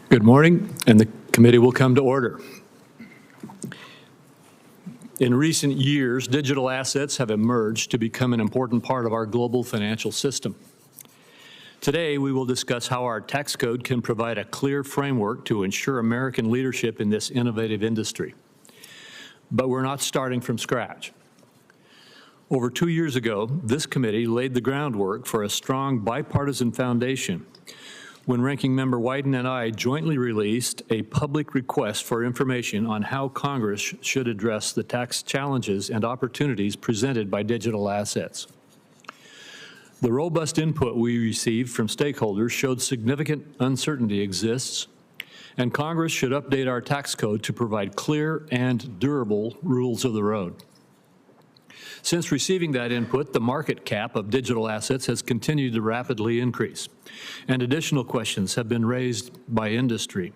Good morning, and the committee will come to order. In recent years, digital assets have emerged to become an important part of our global financial system. Today, we will discuss how our tax code can provide a clear framework to ensure American leadership in this innovative industry. But we're not starting from scratch. Over 2 years ago, this committee laid the groundwork for a strong bipartisan foundation when Ranking Member Wyden and I jointly released a public request for information on how Congress should address the tax challenges and opportunities presented by digital assets. The robust input we received from stakeholders showed significant uncertainty exists, and Congress should update our tax code to provide clear and durable rules of the road. Since receiving that input, the market cap of digital assets has continued to rapidly increase, and additional questions have been raised by industry.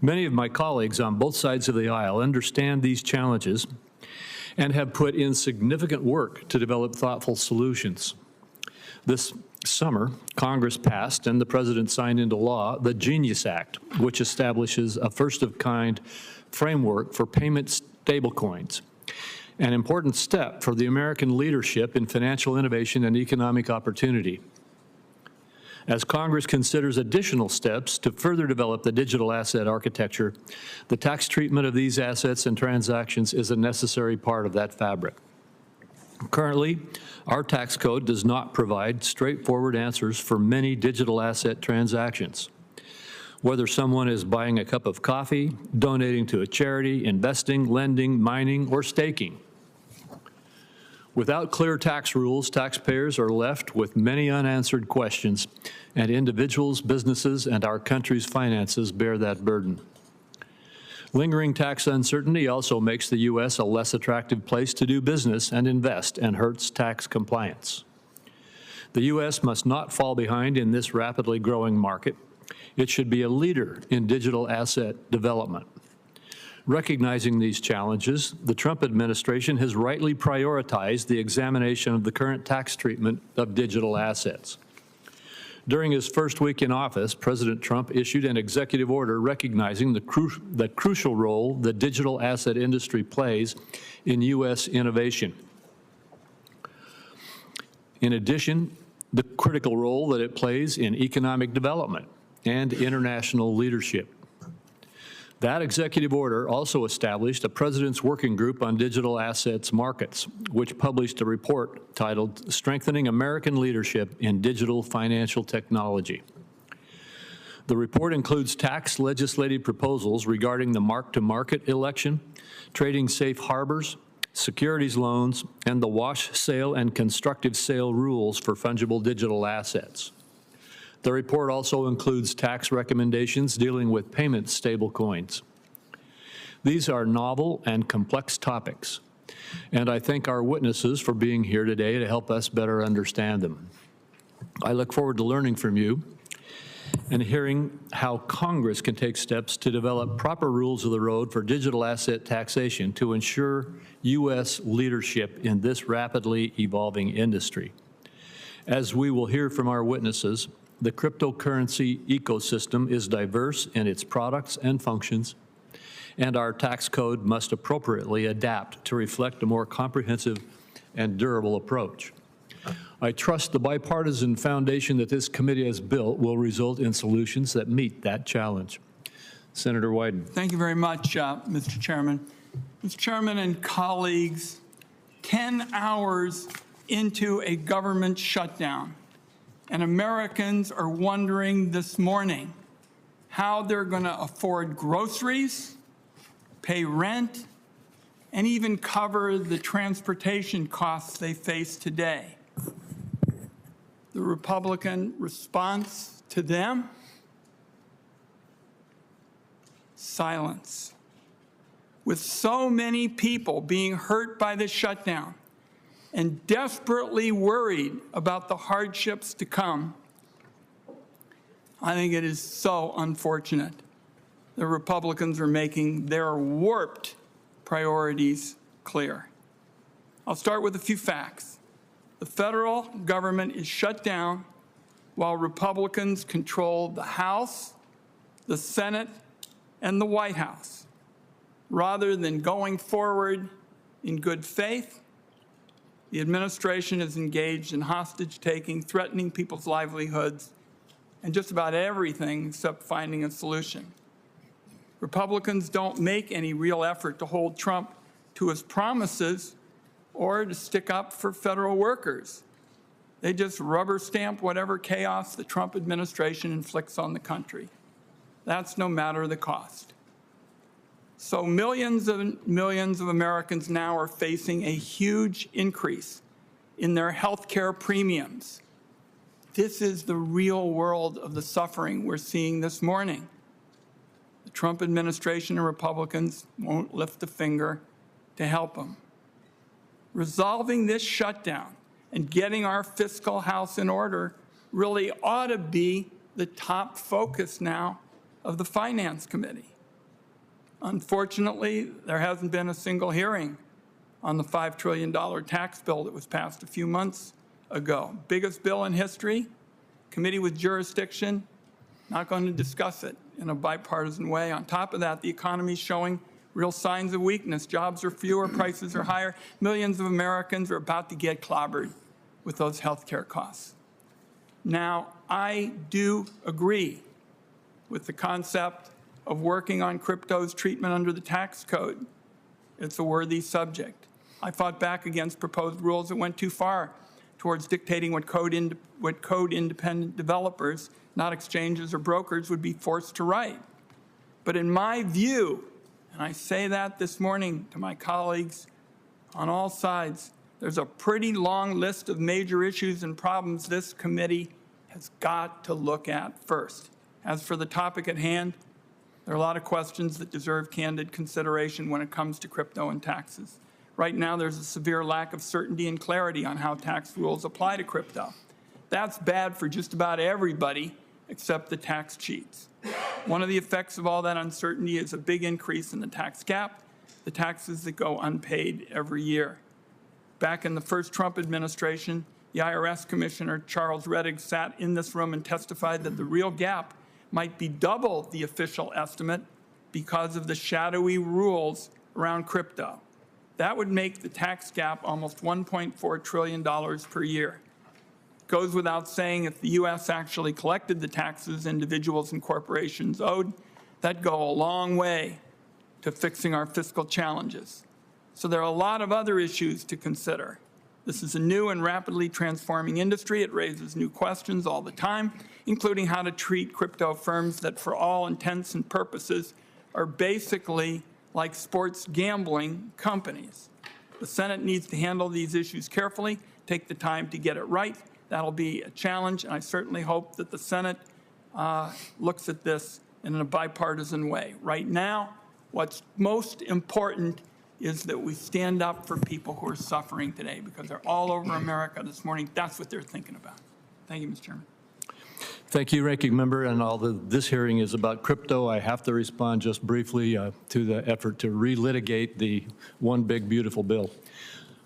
Many of my colleagues on both sides of the aisle understand these challenges and have put in significant work to develop thoughtful solutions. This summer, Congress passed and the President signed into law the Genius Act, which establishes a first-of-kind framework for payment stablecoins, an important step for the American leadership in financial innovation and economic opportunity. As Congress considers additional steps to further develop the digital asset architecture, the tax treatment of these assets and transactions is a necessary part of that fabric. Currently, our tax code does not provide straightforward answers for many digital asset transactions. Whether someone is buying a cup of coffee, donating to a charity, investing, lending, mining, or staking. Without clear tax rules, taxpayers are left with many unanswered questions, and individuals, businesses, and our country's finances bear that burden. Lingering tax uncertainty also makes the U.S. a less attractive place to do business and invest and hurts tax compliance. The U.S. must not fall behind in this rapidly growing market. It should be a leader in digital asset development. Recognizing these challenges, the Trump administration has rightly prioritized the examination of the current tax treatment of digital assets. During his first week in office, President Trump issued an executive order recognizing the crucial role the digital asset industry plays in U.S. innovation. In addition, the critical role that it plays in economic development and international leadership. That executive order also established a President's Working Group on Digital Assets Markets, which published a report titled Strengthening American Leadership in Digital Financial Technology. The report includes tax legislative proposals regarding the mark-to-market election, trading safe harbors, securities loans, and the wash sale and constructive sale rules for fungible digital assets. The report also includes tax recommendations dealing with payment stablecoins. These are novel and complex topics, and I thank our witnesses for being here today to help us better understand them. I look forward to learning from you and hearing how Congress can take steps to develop proper rules of the road for digital asset taxation to ensure U.S. leadership in this rapidly evolving industry. As we will hear from our witnesses, the cryptocurrency ecosystem is diverse in its products and functions, and our tax code must appropriately adapt to reflect a more comprehensive and durable approach. I trust the bipartisan foundation that this committee has built will result in solutions that meet that challenge. Senator Wyden. Thank you very much, Mr. Chairman. Mr. Chairman and colleagues, 10 hours into a government shutdown, and Americans are wondering this morning how they're going to afford groceries, pay rent, and even cover the transportation costs they face today. The Republican response to them? Silence. With so many people being hurt by the shutdown, and desperately worried about the hardships to come, I think it is so unfortunate the Republicans are making their warped priorities clear. I'll start with a few facts. The federal government is shut down while Republicans control the House, the Senate, and the White House. Rather than going forward in good faith, the administration is engaged in hostage-taking, threatening people's livelihoods, and just about everything except finding a solution. Republicans don't make any real effort to hold Trump to his promises or to stick up for federal workers. They just rubber stamp whatever chaos the Trump administration inflicts on the country. That's no matter the cost. So millions of Americans now are facing a huge increase in their health care premiums. This is the real world of the suffering we're seeing this morning. The Trump administration and Republicans won't lift a finger to help them. Resolving this shutdown and getting our fiscal house in order really ought to be the top focus now of the Finance Committee. Unfortunately, there hasn't been a single hearing on the $5 trillion tax bill that was passed a few months ago. Biggest bill in history, committee with jurisdiction, not going to discuss it in a bipartisan way. On top of that, the economy is showing real signs of weakness. Jobs are fewer, prices are higher. Millions of Americans are about to get clobbered with those health care costs. Now, I do agree with the concept of working on crypto's treatment under the tax code. It's a worthy subject. I fought back against proposed rules that went too far towards dictating what code-independent developers, not exchanges or brokers, would be forced to write. But in my view, and I say that this morning to my colleagues on all sides, there's a pretty long list of major issues and problems this committee has got to look at first. As for the topic at hand, there are a lot of questions that deserve candid consideration when it comes to crypto and taxes. Right now, there's a severe lack of certainty and clarity on how tax rules apply to crypto. That's bad for just about everybody except the tax cheats. One of the effects of all that uncertainty is a big increase in the tax gap, the taxes that go unpaid every year. Back in the first Trump administration, the IRS Commissioner Charles Rettig sat in this room and testified that the real gap might be double the official estimate because of the shadowy rules around crypto. That would make the tax gap almost $1.4 trillion per year. It goes without saying, if the U.S. actually collected the taxes individuals and corporations owed, that'd go a long way to fixing our fiscal challenges. So there are a lot of other issues to consider. This is a new and rapidly transforming industry. It raises new questions all the time, including how to treat crypto firms that, for all intents and purposes, are basically like sports gambling companies. The Senate needs to handle these issues carefully, take the time to get it right. That'll be a challenge, and I certainly hope that the Senate looks at this in a bipartisan way. Right now, what's most important is that we stand up for people who are suffering today, because they're all over America this morning. That's what they're thinking about. Thank you, Mr. Chairman. Thank you, Ranking Member. And although this hearing is about crypto, I have to respond just briefly to the effort to relitigate the one big beautiful bill.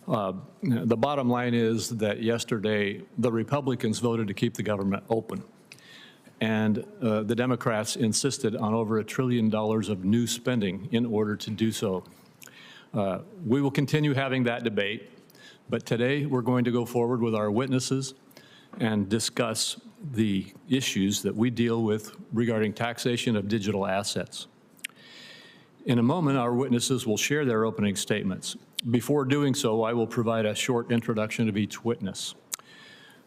The bottom line is that yesterday the Republicans voted to keep the government open, and the Democrats insisted on over $1 trillion of new spending in order to do so. We will continue having that debate, but today we're going to go forward with our witnesses and discuss the issues that we deal with regarding taxation of digital assets. In a moment, our witnesses will share their opening statements. Before doing so, I will provide a short introduction of each witness.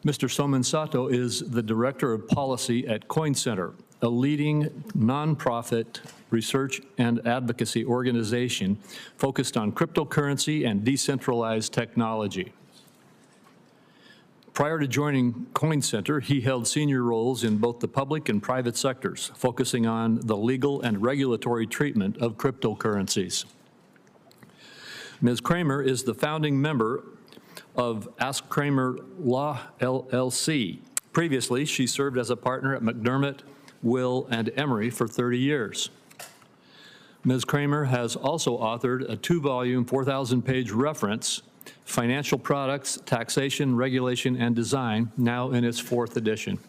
Mr. Soman Sato is the Director of Policy at CoinCenter, a leading nonprofit research and advocacy organization focused on cryptocurrency and decentralized technology. Prior to joining CoinCenter, he held senior roles in both the public and private sectors, focusing on the legal and regulatory treatment of cryptocurrencies. Ms. Kramer is the founding member of Ask Kramer Law, LLC. Previously, she served as a partner at McDermott, Will, and Emery for 30 years. Ms. Kramer has also authored a 2-volume, 4,000-page reference, Financial Products, Taxation, Regulation, and Design, now in its 4th edition.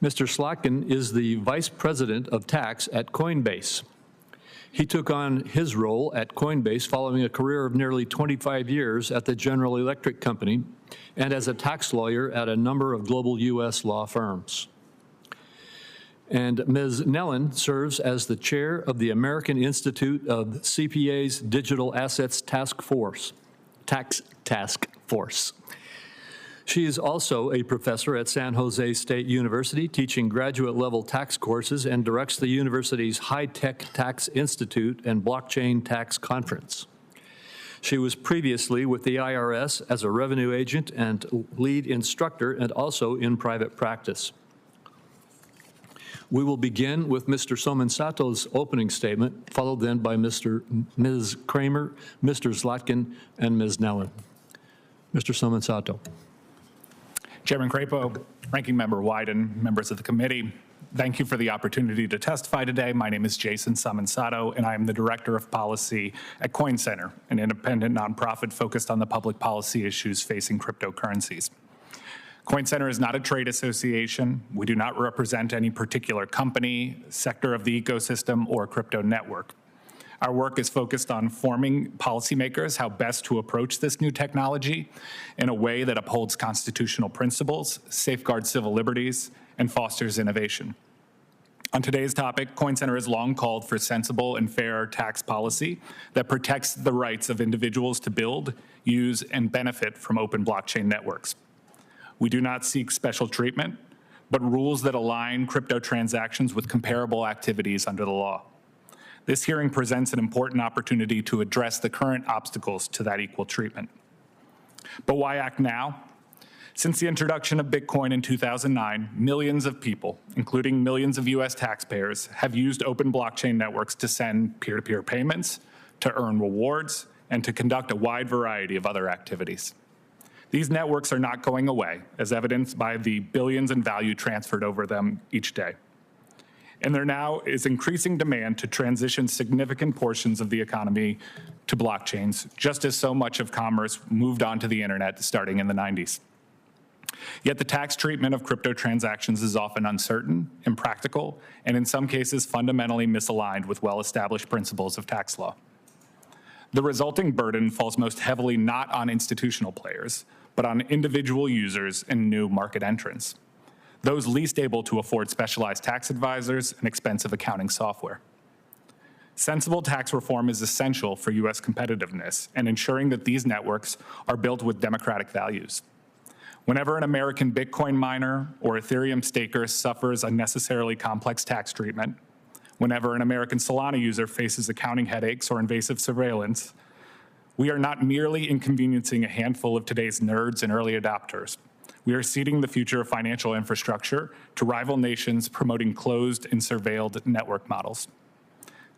Mr. Slotkin is the Vice President of Tax at Coinbase. He took on his role at Coinbase following a career of nearly 25 years at the General Electric Company and as a tax lawyer at a number of global U.S. law firms. And Ms. Nellen serves as the chair of the American Institute of CPA's Digital Assets Task Force. She is also a professor at San Jose State University, teaching graduate-level tax courses, and directs the university's High-Tech Tax Institute and Blockchain Tax Conference. She was previously with the IRS as a revenue agent and lead instructor, and also in private practice. We will begin with Mr. Somensato's opening statement, followed then by Ms. Kramer, Mr. Slotkin, and Ms. Nellen. Mr. Somensato. Chairman Crapo, Ranking Member Wyden, members of the committee, thank you for the opportunity to testify today. My name is Jason Somensato, and I am the Director of Policy at Coin Center, an independent nonprofit focused on the public policy issues facing cryptocurrencies. Coin Center is not a trade association. We do not represent any particular company, sector of the ecosystem, or crypto network. Our work is focused on informing policymakers how best to approach this new technology in a way that upholds constitutional principles, safeguards civil liberties, and fosters innovation. On today's topic, Coin Center has long called for sensible and fair tax policy that protects the rights of individuals to build, use, and benefit from open blockchain networks. We do not seek special treatment, but rules that align crypto transactions with comparable activities under the law. This hearing presents an important opportunity to address the current obstacles to that equal treatment. But why act now? Since the introduction of Bitcoin in 2009, millions of people, including millions of US taxpayers, have used open blockchain networks to send peer-to-peer payments, to earn rewards, and to conduct a wide variety of other activities. These networks are not going away, as evidenced by the billions in value transferred over them each day. And there now is increasing demand to transition significant portions of the economy to blockchains, just as so much of commerce moved onto the internet starting in the 90s. Yet the tax treatment of crypto transactions is often uncertain, impractical, and in some cases fundamentally misaligned with well-established principles of tax law. The resulting burden falls most heavily not on institutional players, but on individual users and new market entrants, those least able to afford specialized tax advisors and expensive accounting software. Sensible tax reform is essential for U.S. competitiveness and ensuring that these networks are built with democratic values. Whenever an American Bitcoin miner or Ethereum staker suffers unnecessarily complex tax treatment, whenever an American Solana user faces accounting headaches or invasive surveillance, we are not merely inconveniencing a handful of today's nerds and early adopters. We are ceding the future of financial infrastructure to rival nations promoting closed and surveilled network models.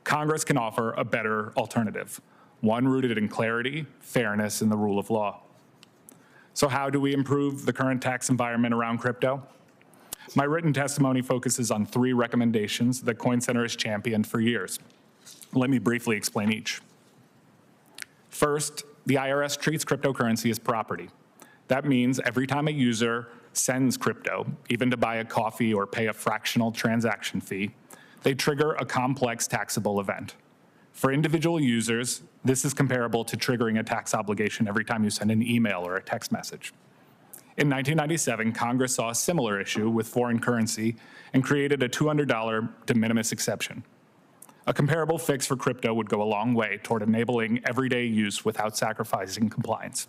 Congress can offer a better alternative, one rooted in clarity, fairness, and the rule of law. So how do we improve the current tax environment around crypto? My written testimony focuses on 3 recommendations that Coin Center has championed for years. Let me briefly explain each. First, the IRS treats cryptocurrency as property. That means every time a user sends crypto, even to buy a coffee or pay a fractional transaction fee, they trigger a complex taxable event. For individual users, this is comparable to triggering a tax obligation every time you send an email or a text message. In 1997, Congress saw a similar issue with foreign currency and created a $200 de minimis exception. A comparable fix for crypto would go a long way toward enabling everyday use without sacrificing compliance.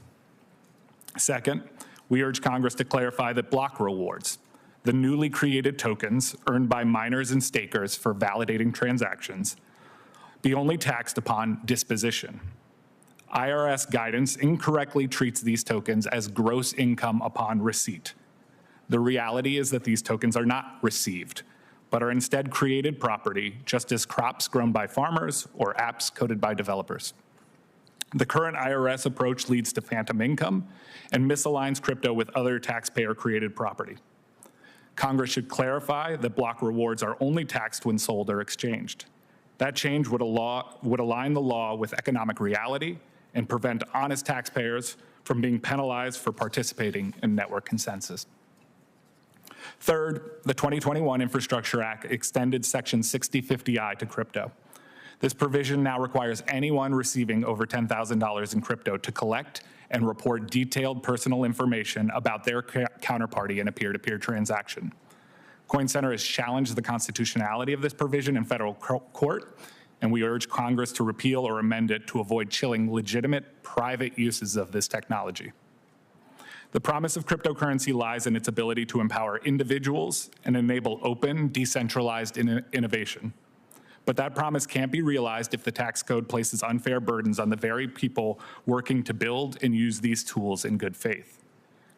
Second, we urge Congress to clarify that block rewards, the newly created tokens earned by miners and stakers for validating transactions, be only taxed upon disposition. IRS guidance incorrectly treats these tokens as gross income upon receipt. The reality is that these tokens are not received, but are instead created property, just as crops grown by farmers or apps coded by developers. The current IRS approach leads to phantom income and misaligns crypto with other taxpayer-created property. Congress should clarify that block rewards are only taxed when sold or exchanged. That change would align the law with economic reality and prevent honest taxpayers from being penalized for participating in network consensus. Third, the 2021 Infrastructure Act extended Section 6050I to crypto. This provision now requires anyone receiving over $10,000 in crypto to collect and report detailed personal information about their counterparty in a peer-to-peer transaction. Coin Center has challenged the constitutionality of this provision in federal court, and we urge Congress to repeal or amend it to avoid chilling legitimate private uses of this technology. The promise of cryptocurrency lies in its ability to empower individuals and enable open, decentralized innovation. But that promise can't be realized if the tax code places unfair burdens on the very people working to build and use these tools in good faith.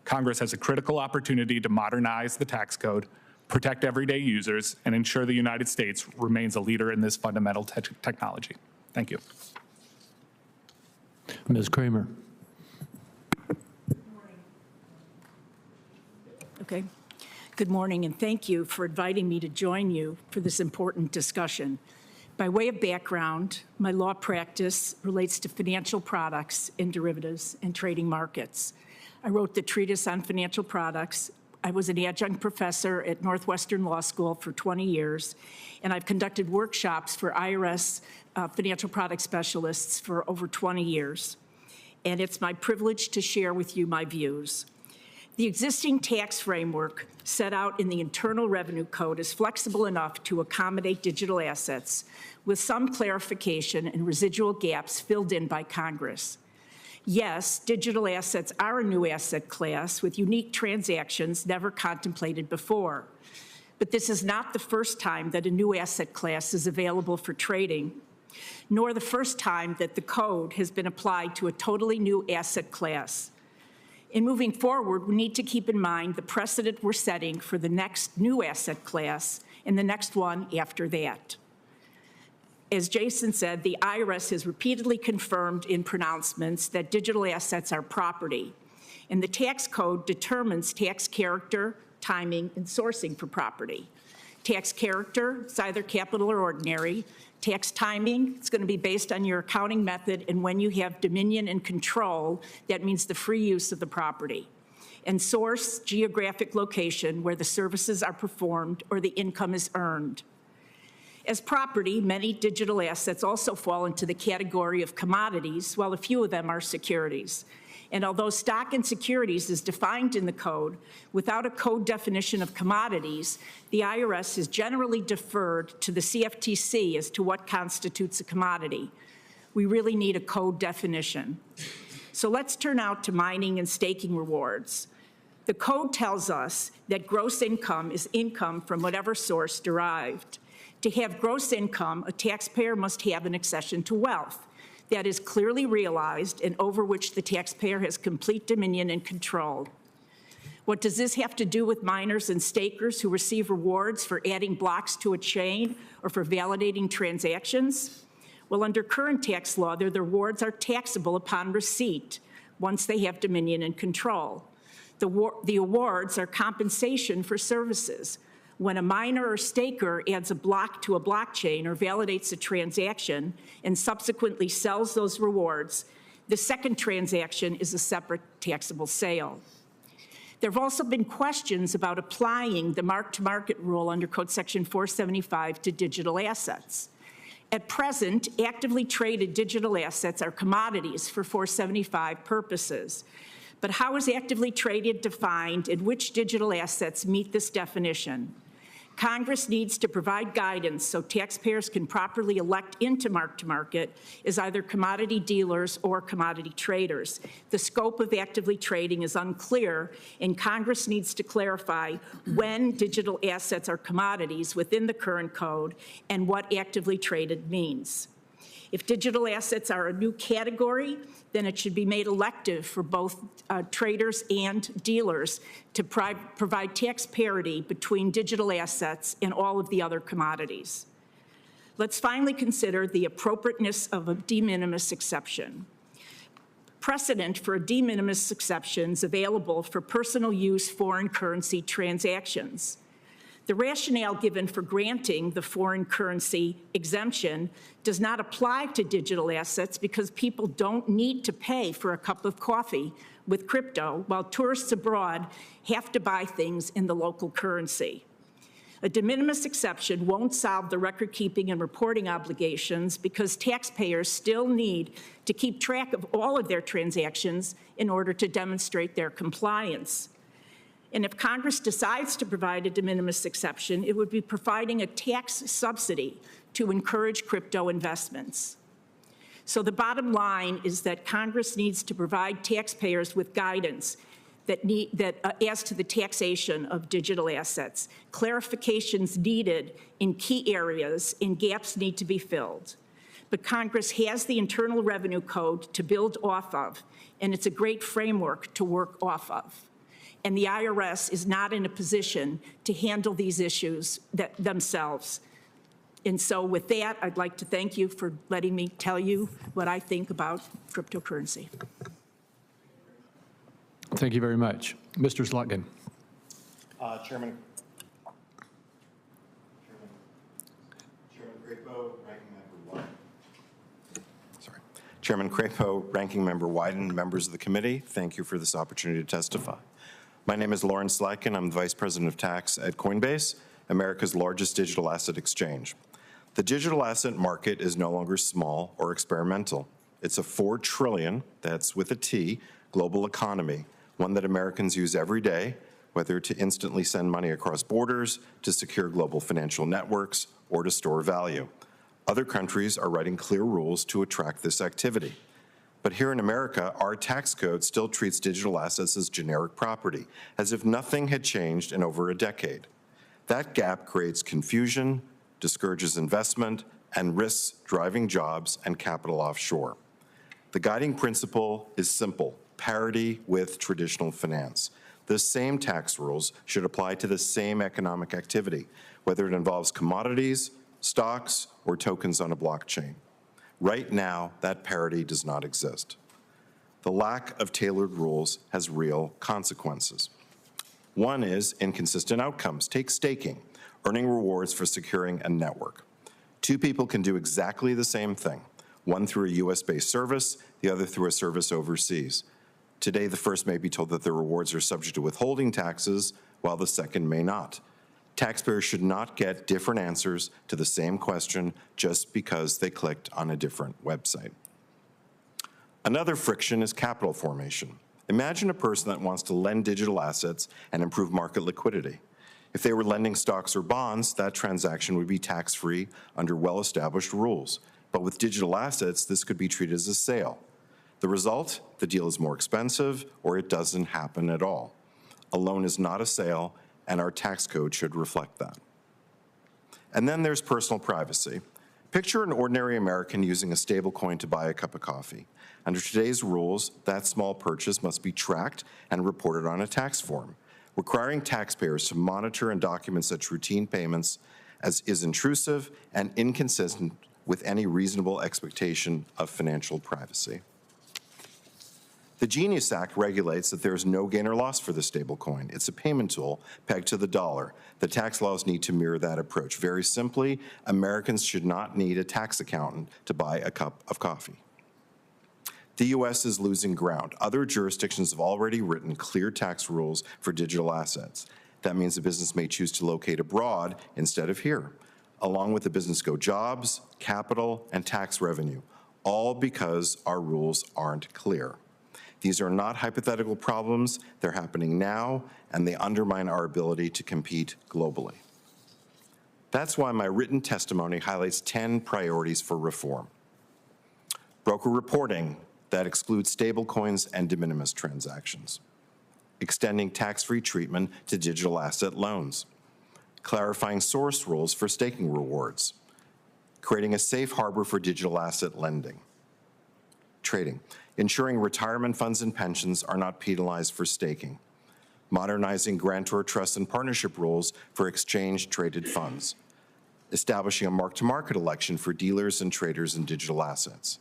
Congress has a critical opportunity to modernize the tax code, protect everyday users, and ensure the United States remains a leader in this fundamental technology. Thank you. Ms. Kramer. Okay. Good morning, and thank you for inviting me to join you for this important discussion. By way of background, my law practice relates to financial products and derivatives and trading markets. I wrote the treatise on financial products. I was an adjunct professor at Northwestern Law School for 20 years, and I've conducted workshops for IRS financial product specialists for over 20 years. And it's my privilege to share with you my views. The existing tax framework set out in the Internal Revenue Code is flexible enough to accommodate digital assets, with some clarification and residual gaps filled in by Congress. Yes, digital assets are a new asset class with unique transactions never contemplated before. But this is not the first time that a new asset class is available for trading, nor the first time that the code has been applied to a totally new asset class. In moving forward, we need to keep in mind the precedent we're setting for the next new asset class and the next one after that. As Jason said, the IRS has repeatedly confirmed in pronouncements that digital assets are property, and the tax code determines tax character, timing, and sourcing for property. Tax character, it's either capital or ordinary. Tax timing, it's going to be based on your accounting method and when you have dominion and control, that means the free use of the property. And source, geographic location, where the services are performed or the income is earned. As property, many digital assets also fall into the category of commodities, while a few of them are securities. And although stock and securities is defined in the code, without a code definition of commodities, the IRS has generally deferred to the CFTC as to what constitutes a commodity. We really need a code definition. So let's turn out to mining and staking rewards. The code tells us that gross income is income from whatever source derived. To have gross income, a taxpayer must have an accession to wealth that is clearly realized and over which the taxpayer has complete dominion and control. What does this have to do with miners and stakers who receive rewards for adding blocks to a chain or for validating transactions? Well, under current tax law, their rewards are taxable upon receipt once they have dominion and control. The awards are compensation for services. When a miner or staker adds a block to a blockchain or validates a transaction and subsequently sells those rewards, the second transaction is a separate taxable sale. There have also been questions about applying the mark-to-market rule under Code Section 475 to digital assets. At present, actively traded digital assets are commodities for 475 purposes. But how is actively traded defined and which digital assets meet this definition? Congress needs to provide guidance so taxpayers can properly elect into mark-to-market as either commodity dealers or commodity traders. The scope of actively trading is unclear, and Congress needs to clarify when digital assets are commodities within the current code and what actively traded means. If digital assets are a new category, then it should be made elective for both traders and dealers to provide tax parity between digital assets and all of the other commodities. Let's finally consider the appropriateness of a de minimis exception. Precedent for a de minimis exception is available for personal use foreign currency transactions. The rationale given for granting the foreign currency exemption does not apply to digital assets because people don't need to pay for a cup of coffee with crypto, while tourists abroad have to buy things in the local currency. A de minimis exception won't solve the record-keeping and reporting obligations because taxpayers still need to keep track of all of their transactions in order to demonstrate their compliance. And if Congress decides to provide a de minimis exception, it would be providing a tax subsidy to encourage crypto investments. So the bottom line is that Congress needs to provide taxpayers with guidance as to the taxation of digital assets. Clarifications needed in key areas and gaps need to be filled. But Congress has the Internal Revenue Code to build off of, and it's a great framework to work off of. And the IRS is not in a position to handle these issues themselves. And so with that, I'd like to thank you for letting me tell you what I think about cryptocurrency. Thank you very much. Mr. Slotkin. Chairman Crapo, Ranking Member Wyden. Chairman Crapo, Ranking Member Wyden, members of the committee, thank you for this opportunity to testify. My name is Lauren Slotkin. I'm the Vice President of Tax at Coinbase, America's largest digital asset exchange. The digital asset market is no longer small or experimental. It's a $4 trillion, that's with a T, global economy, one that Americans use every day, whether to instantly send money across borders, to secure global financial networks, or to store value. Other countries are writing clear rules to attract this activity. But here in America, our tax code still treats digital assets as generic property, as if nothing had changed in over a decade. That gap creates confusion, discourages investment, and risks driving jobs and capital offshore. The guiding principle is simple: parity with traditional finance. The same tax rules should apply to the same economic activity, whether it involves commodities, stocks, or tokens on a blockchain. Right now, that parity does not exist. The lack of tailored rules has real consequences. One is inconsistent outcomes. Take staking, earning rewards for securing a network. Two people can do exactly the same thing, one through a US-based service, the other through a service overseas. Today, the first may be told that their rewards are subject to withholding taxes, while the second may not. Taxpayers should not get different answers to the same question just because they clicked on a different website. Another friction is capital formation. Imagine a person that wants to lend digital assets and improve market liquidity. If they were lending stocks or bonds, that transaction would be tax-free under well-established rules. But with digital assets, this could be treated as a sale. The result? The deal is more expensive, or it doesn't happen at all. A loan is not a sale, and our tax code should reflect that. And then there's personal privacy. Picture an ordinary American using a stablecoin to buy a cup of coffee. Under today's rules, that small purchase must be tracked and reported on a tax form. Requiring taxpayers to monitor and document such routine payments is intrusive and inconsistent with any reasonable expectation of financial privacy. The Genius Act regulates that there is no gain or loss for the stablecoin. It's a payment tool pegged to the dollar. The tax laws need to mirror that approach. Very simply, Americans should not need a tax accountant to buy a cup of coffee. The U.S. is losing ground. Other jurisdictions have already written clear tax rules for digital assets. That means a business may choose to locate abroad instead of here. Along with the business go jobs, capital, and tax revenue, all because our rules aren't clear. These are not hypothetical problems. They're happening now, and they undermine our ability to compete globally. That's why my written testimony highlights 10 priorities for reform. Broker reporting that excludes stablecoins and de minimis transactions. Extending tax-free treatment to digital asset loans. Clarifying source rules for staking rewards. Creating a safe harbor for digital asset lending. Trading. Ensuring retirement funds and pensions are not penalized for staking. Modernizing grantor trust and partnership rules for exchange-traded funds. Establishing a mark-to-market election for dealers and traders in digital assets.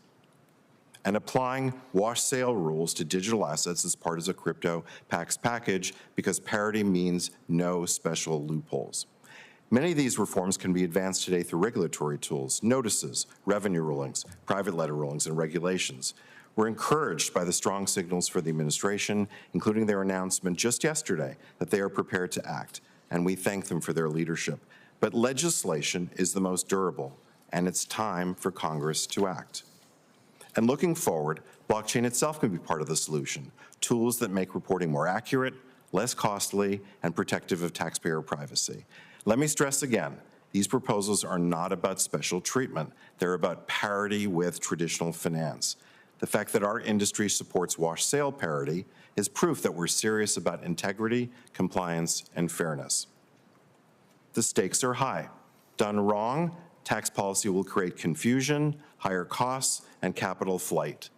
And applying wash sale rules to digital assets as part of a crypto tax package, because parity means no special loopholes. Many of these reforms can be advanced today through regulatory tools, notices, revenue rulings, private letter rulings, and regulations. We're encouraged by the strong signals for the administration, including their announcement just yesterday that they are prepared to act, and we thank them for their leadership. But legislation is the most durable, and it's time for Congress to act. And looking forward, blockchain itself can be part of the solution, tools that make reporting more accurate, less costly, and protective of taxpayer privacy. Let me stress again, these proposals are not about special treatment. They're about parity with traditional finance. The fact that our industry supports wash sale parity is proof that we're serious about integrity, compliance, and fairness. The stakes are high. Done wrong, tax policy will create confusion, higher costs, and capital flight.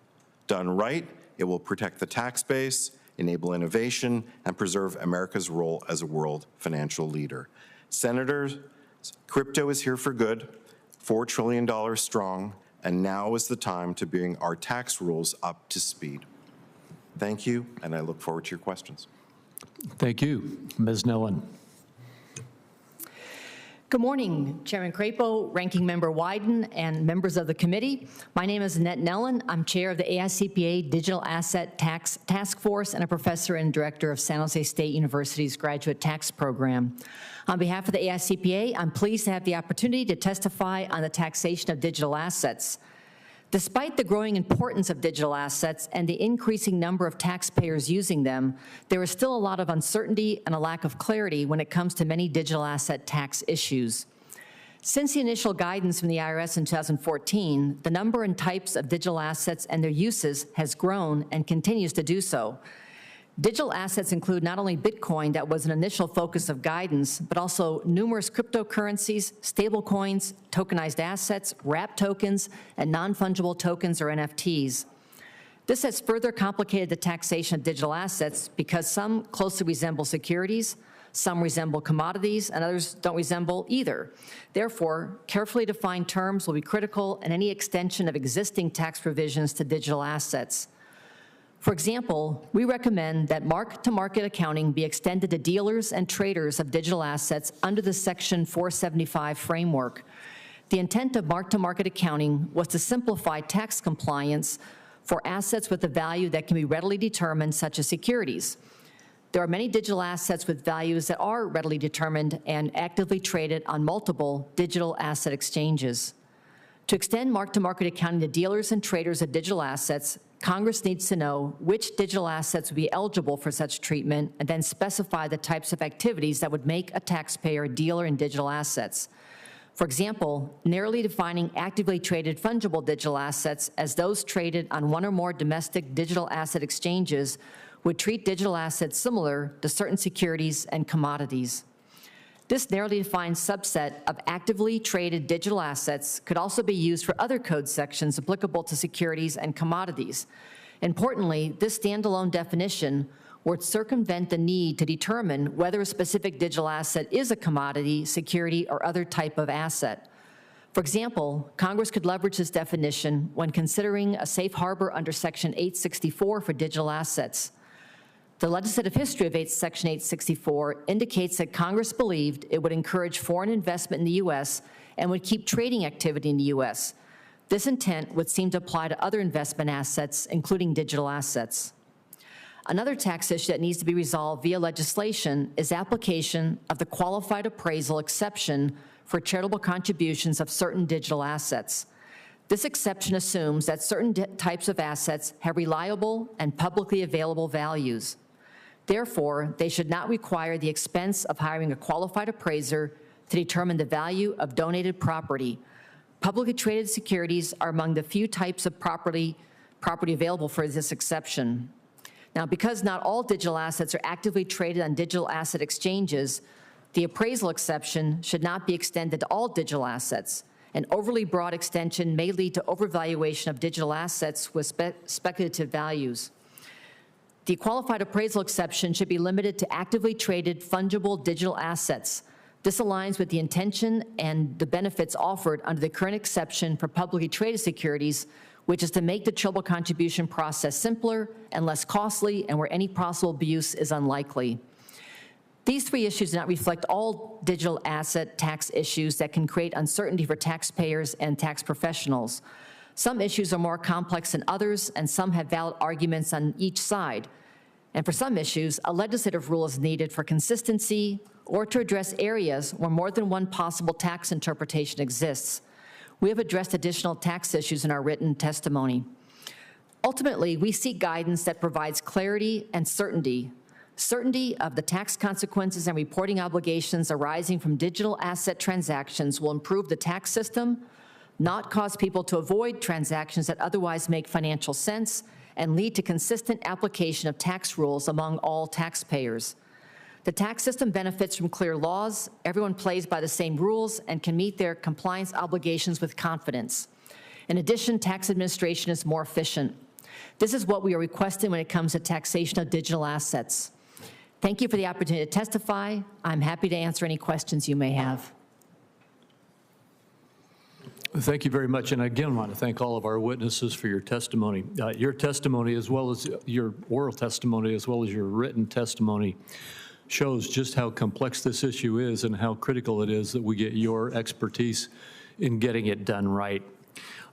Done right, it will protect the tax base, enable innovation, and preserve America's role as a world financial leader. Senators, crypto is here for good, $4 trillion strong, and now is the time to bring our tax rules up to speed. Thank you, and I look forward to your questions. Thank you. Ms. Nellen. Good morning, Chairman Crapo, Ranking Member Wyden, and members of the committee. My name is Annette Nellen. I'm chair of the AICPA Digital Asset Tax Task Force and a professor and director of San Jose State University's Graduate Tax Program. On behalf of the AICPA, I'm pleased to have the opportunity to testify on the taxation of digital assets. Despite the growing importance of digital assets and the increasing number of taxpayers using them, there is still a lot of uncertainty and a lack of clarity when it comes to many digital asset tax issues. Since the initial guidance from the IRS in 2014, the number and types of digital assets and their uses has grown and continues to do so. Digital assets include not only Bitcoin, that was an initial focus of guidance, but also numerous cryptocurrencies, stablecoins, tokenized assets, wrap tokens, and non-fungible tokens or NFTs. This has further complicated the taxation of digital assets because some closely resemble securities, some resemble commodities, and others don't resemble either. Therefore, carefully defined terms will be critical in any extension of existing tax provisions to digital assets. For example, we recommend that mark-to-market accounting be extended to dealers and traders of digital assets under the Section 475 framework. The intent of mark-to-market accounting was to simplify tax compliance for assets with a value that can be readily determined, such as securities. There are many digital assets with values that are readily determined and actively traded on multiple digital asset exchanges. To extend mark-to-market accounting to dealers and traders of digital assets, Congress needs to know which digital assets would be eligible for such treatment and then specify the types of activities that would make a taxpayer a dealer in digital assets. For example, narrowly defining actively traded fungible digital assets as those traded on one or more domestic digital asset exchanges would treat digital assets similar to certain securities and commodities. This narrowly defined subset of actively traded digital assets could also be used for other code sections applicable to securities and commodities. Importantly, this standalone definition would circumvent the need to determine whether a specific digital asset is a commodity, security, or other type of asset. For example, Congress could leverage this definition when considering a safe harbor under Section 864 for digital assets. The legislative history of Section 864 indicates that Congress believed it would encourage foreign investment in the U.S. and would keep trading activity in the U.S. This intent would seem to apply to other investment assets, including digital assets. Another tax issue that needs to be resolved via legislation is application of the qualified appraisal exception for charitable contributions of certain digital assets. This exception assumes that certain types of assets have reliable and publicly available values. Therefore, they should not require the expense of hiring a qualified appraiser to determine the value of donated property. Publicly traded securities are among the few types of property available for this exception. Now, because not all digital assets are actively traded on digital asset exchanges, the appraisal exception should not be extended to all digital assets. An overly broad extension may lead to overvaluation of digital assets with speculative values. The qualified appraisal exception should be limited to actively traded fungible digital assets. This aligns with the intention and the benefits offered under the current exception for publicly traded securities, which is to make the charitable contribution process simpler and less costly, and where any possible abuse is unlikely. These three issues do not reflect all digital asset tax issues that can create uncertainty for taxpayers and tax professionals. Some issues are more complex than others, and some have valid arguments on each side. And for some issues, a legislative rule is needed for consistency or to address areas where more than one possible tax interpretation exists. We have addressed additional tax issues in our written testimony. Ultimately, we seek guidance that provides clarity and certainty of the tax consequences and reporting obligations arising from digital asset transactions will improve the tax system, not cause people to avoid transactions that otherwise make financial sense, and lead to consistent application of tax rules among all taxpayers. The tax system benefits from clear laws, everyone plays by the same rules, and can meet their compliance obligations with confidence. In addition, tax administration is more efficient. This is what we are requesting when it comes to taxation of digital assets. Thank you for the opportunity to testify. I'm happy to answer any questions you may have. Thank you very much. And again, I want to thank all of our witnesses for your testimony. Your testimony, as well as your oral testimony, as well as your written testimony, shows just how complex this issue is and how critical it is that we get your expertise in getting it done right.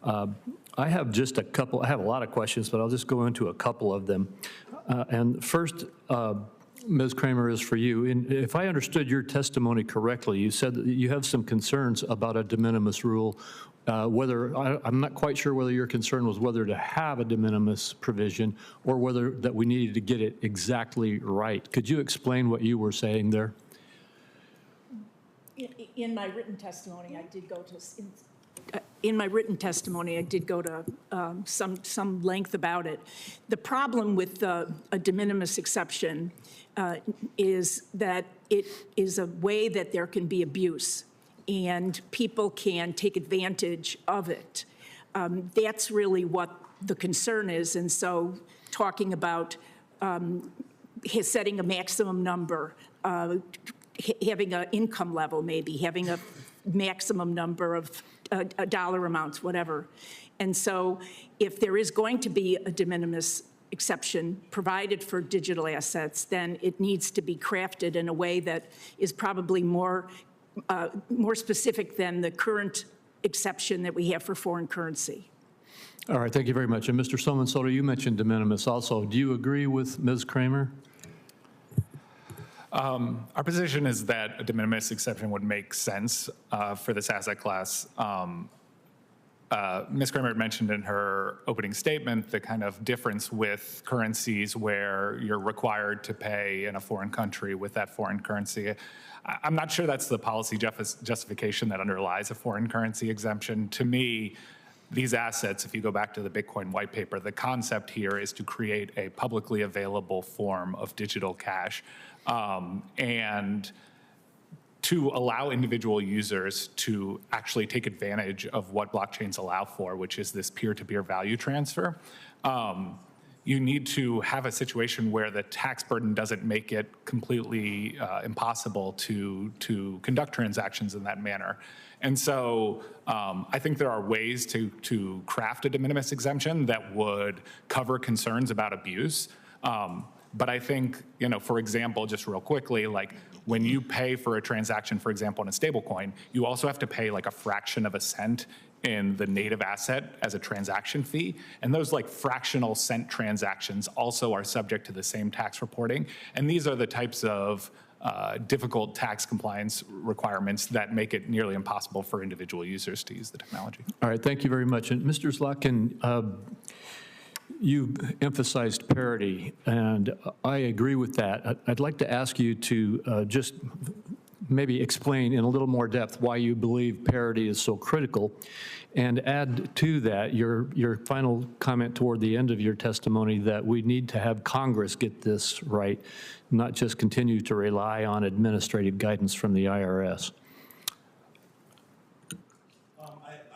I have just I have a lot of questions, but I'll just go into a couple of them. And first, Ms. Kramer, is for you. If I understood your testimony correctly, you said that you have some concerns about a de minimis rule, I'm not quite sure whether your concern was whether to have a de minimis provision or whether that we needed to get it exactly right. Could you explain what you were saying there? In my written testimony, I did go to in my written testimony, I did go to some length about it. The problem with a de minimis exception is that it is a way that there can be abuse and people can take advantage of it. That's really what the concern is. And so talking about setting a maximum number, having an income level maybe, having a maximum number of dollar amounts, whatever. And so if there is going to be a de minimis exception provided for digital assets, then it needs to be crafted in a way that is probably more specific than the current exception that we have for foreign currency. All right, thank you very much. And Mr. Soto, you mentioned de minimis also. Do you agree with Ms. Kramer? Our position is that a de minimis exception would make sense for this asset class. Ms. Kramer had mentioned in her opening statement the kind of difference with currencies where you're required to pay in a foreign country with that foreign currency. I'm not sure that's the policy justification that underlies a foreign currency exemption. To me, these assets, if you go back to the Bitcoin white paper, the concept here is to create a publicly available form of digital cash and to allow individual users to actually take advantage of what blockchains allow for, which is this peer-to-peer value transfer. You need to have a situation where the tax burden doesn't make it completely impossible to conduct transactions in that manner. And so I think there are ways to craft a de minimis exemption that would cover concerns about abuse. But I think, for example, just real quickly, like when you pay for a transaction, for example, in a stablecoin, you also have to pay like a fraction of a cent in the native asset as a transaction fee. And those like fractional cent transactions also are subject to the same tax reporting. And these are the types of difficult tax compliance requirements that make it nearly impossible for individual users to use the technology. All right, thank you very much. And Mr. Zlotkin, you emphasized parity, and I agree with that. I'd like to ask you to just maybe explain in a little more depth why you believe parity is so critical, and add to that your final comment toward the end of your testimony that we need to have Congress get this right, not just continue to rely on administrative guidance from the IRS.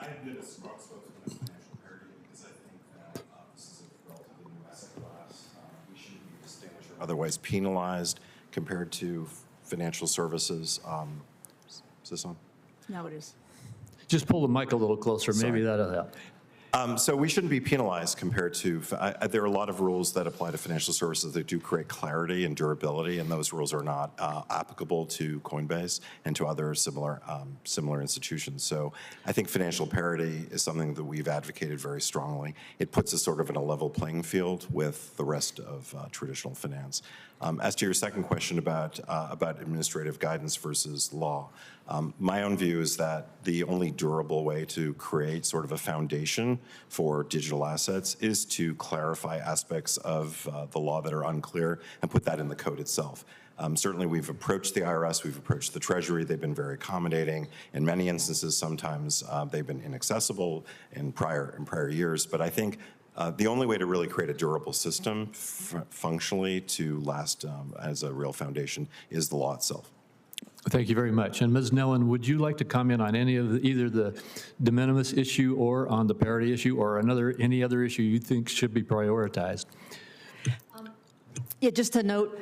I've been a strong spokesman of financial parity because I think that this is a relatively new asset class. We shouldn't be distinguished or otherwise penalized compared to financial services. Is this on? Now it is. Just pull the mic a little closer. Sorry. Maybe that'll help. So we shouldn't be penalized compared to, there are a lot of rules that apply to financial services that do create clarity and durability, and those rules are not applicable to Coinbase and to other similar institutions. So I think financial parity is something that we've advocated very strongly. It puts us sort of in a level playing field with the rest of traditional finance. As to your second question about administrative guidance versus law, my own view is that the only durable way to create sort of a foundation for digital assets is to clarify aspects of the law that are unclear and put that in the code itself. Certainly we've approached the IRS, we've approached the Treasury, they've been very accommodating. In many instances, sometimes they've been inaccessible in prior years, but I think the only way to really create a durable system functionally to last as a real foundation is the law itself. Thank you very much. And Ms. Nellen, would you like to comment on any of either the de minimis issue or on the parity issue or any other issue you think should be prioritized? Yeah, just to note,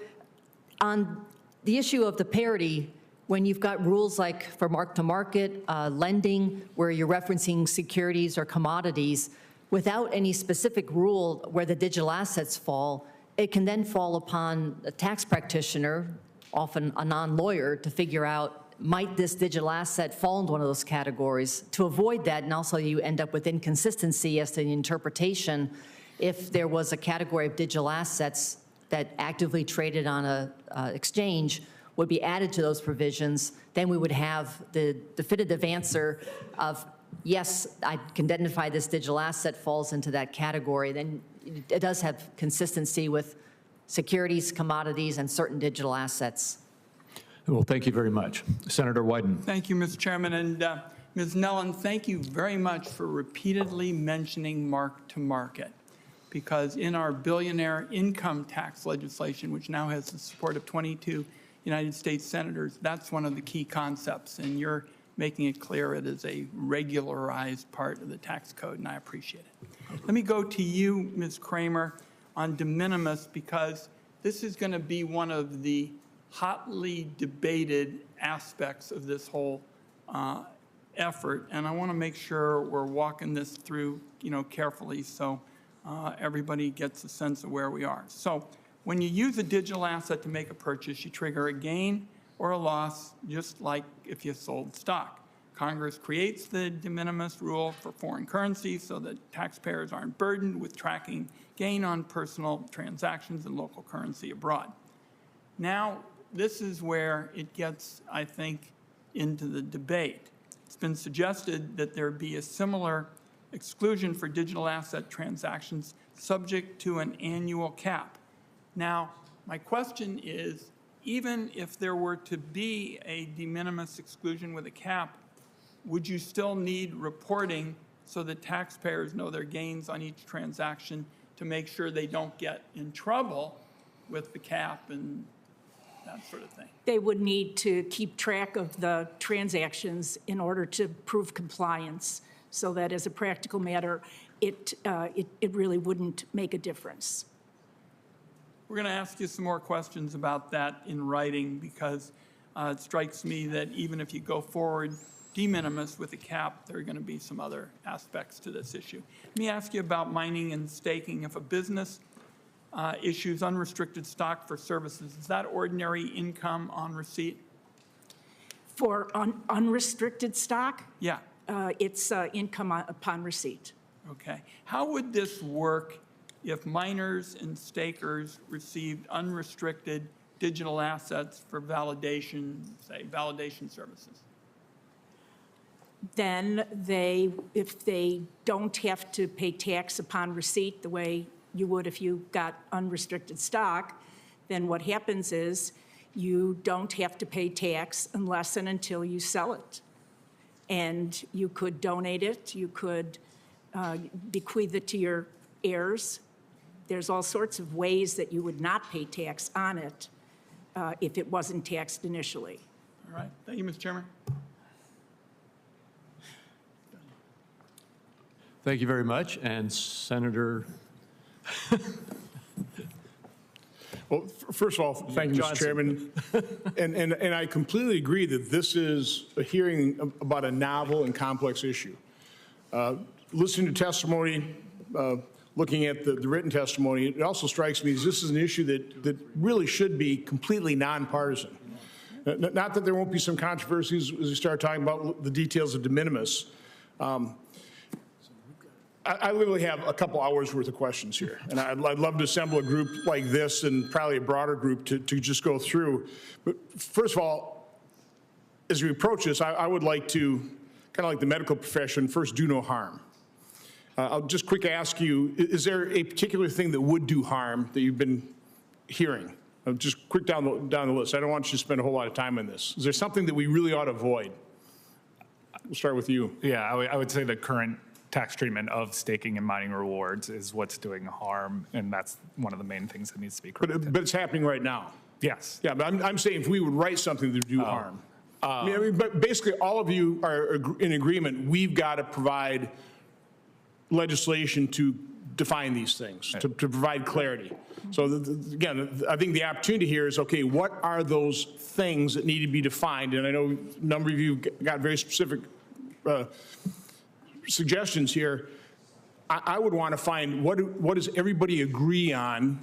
on the issue of the parity, when you've got rules like for mark-to-market lending, where you're referencing securities or commodities, without any specific rule where the digital assets fall, it can then fall upon a tax practitioner, often a non-lawyer, to figure out, might this digital asset fall into one of those categories? To avoid that, and also you end up with inconsistency as to the interpretation, if there was a category of digital assets that actively traded on a exchange would be added to those provisions, then we would have the definitive answer of, yes, I can identify this digital asset falls into that category. Then it does have consistency with securities, commodities, and certain digital assets. Well, thank you very much. Senator Wyden. Thank you, Mr. Chairman. And Ms. Nellen, thank you very much for repeatedly mentioning mark-to-market, because in our billionaire income tax legislation, which now has the support of 22 United States senators, that's one of the key concepts, and you're making it clear it is a regularized part of the tax code, and I appreciate it. Let me go to you, Ms. Kramer, on de minimis, because this is going to be one of the hotly debated aspects of this whole effort, and I want to make sure we're walking this through, carefully, so everybody gets a sense of where we are. So when you use a digital asset to make a purchase, you trigger a gain or a loss, just like if you sold stock. Congress creates the de minimis rule for foreign currency so that taxpayers aren't burdened with tracking gain on personal transactions in local currency abroad. Now, this is where it gets, I think, into the debate. It's been suggested that there be a similar exclusion for digital asset transactions subject to an annual cap. Now, my question is, even if there were to be a de minimis exclusion with a cap, would you still need reporting so that taxpayers know their gains on each transaction to make sure they don't get in trouble with the cap and that sort of thing? They would need to keep track of the transactions in order to prove compliance, so that as a practical matter, it really wouldn't make a difference. We're going to ask you some more questions about that in writing, because it strikes me that even if you go forward de minimis with a cap, there are going to be some other aspects to this issue. Let me ask you about mining and staking. If a business issues unrestricted stock for services, is that ordinary income on receipt? For unrestricted stock? Yeah. It's income upon receipt. Okay. How would this work if miners and stakers received unrestricted digital assets for validation, say, validation services? Then if they don't have to pay tax upon receipt the way you would if you got unrestricted stock, then what happens is you don't have to pay tax unless and until you sell it. And you could donate it, you could bequeath it to your heirs. There's all sorts of ways that you would not pay tax on it if it wasn't taxed initially. All right. Thank you, Mr. Chairman. Thank you very much. And Senator. Well, first of all, thank you, Mr. Chairman. And I completely agree that this is a hearing about a novel and complex issue. listening to testimony, looking at the written testimony, it also strikes me as this is an issue that really should be completely nonpartisan. Not that there won't be some controversies as we start talking about the details of de minimis. I literally have a couple hours worth of questions here, and I'd love to assemble a group like this and probably a broader group to just go through. But first of all, as we approach this, I would like to, kind of like the medical profession, first do no harm. I'll just quick ask you, is there a particular thing that would do harm that you've been hearing? Just quick down the list. I don't want you to spend a whole lot of time on this. Is there something that we really ought to avoid? We'll start with you. Yeah, I would say the current tax treatment of staking and mining rewards is what's doing harm, and that's one of the main things that needs to be corrected. But it's happening right now. Yes. Yeah, but I'm saying if we would write something that would do harm. I mean, but basically all of you are in agreement, we've got to provide legislation to define these things, to provide clarity. So again, I think the opportunity here is, okay, what are those things that need to be defined? And I know a number of you got very specific suggestions here. I would want to find what does everybody agree on,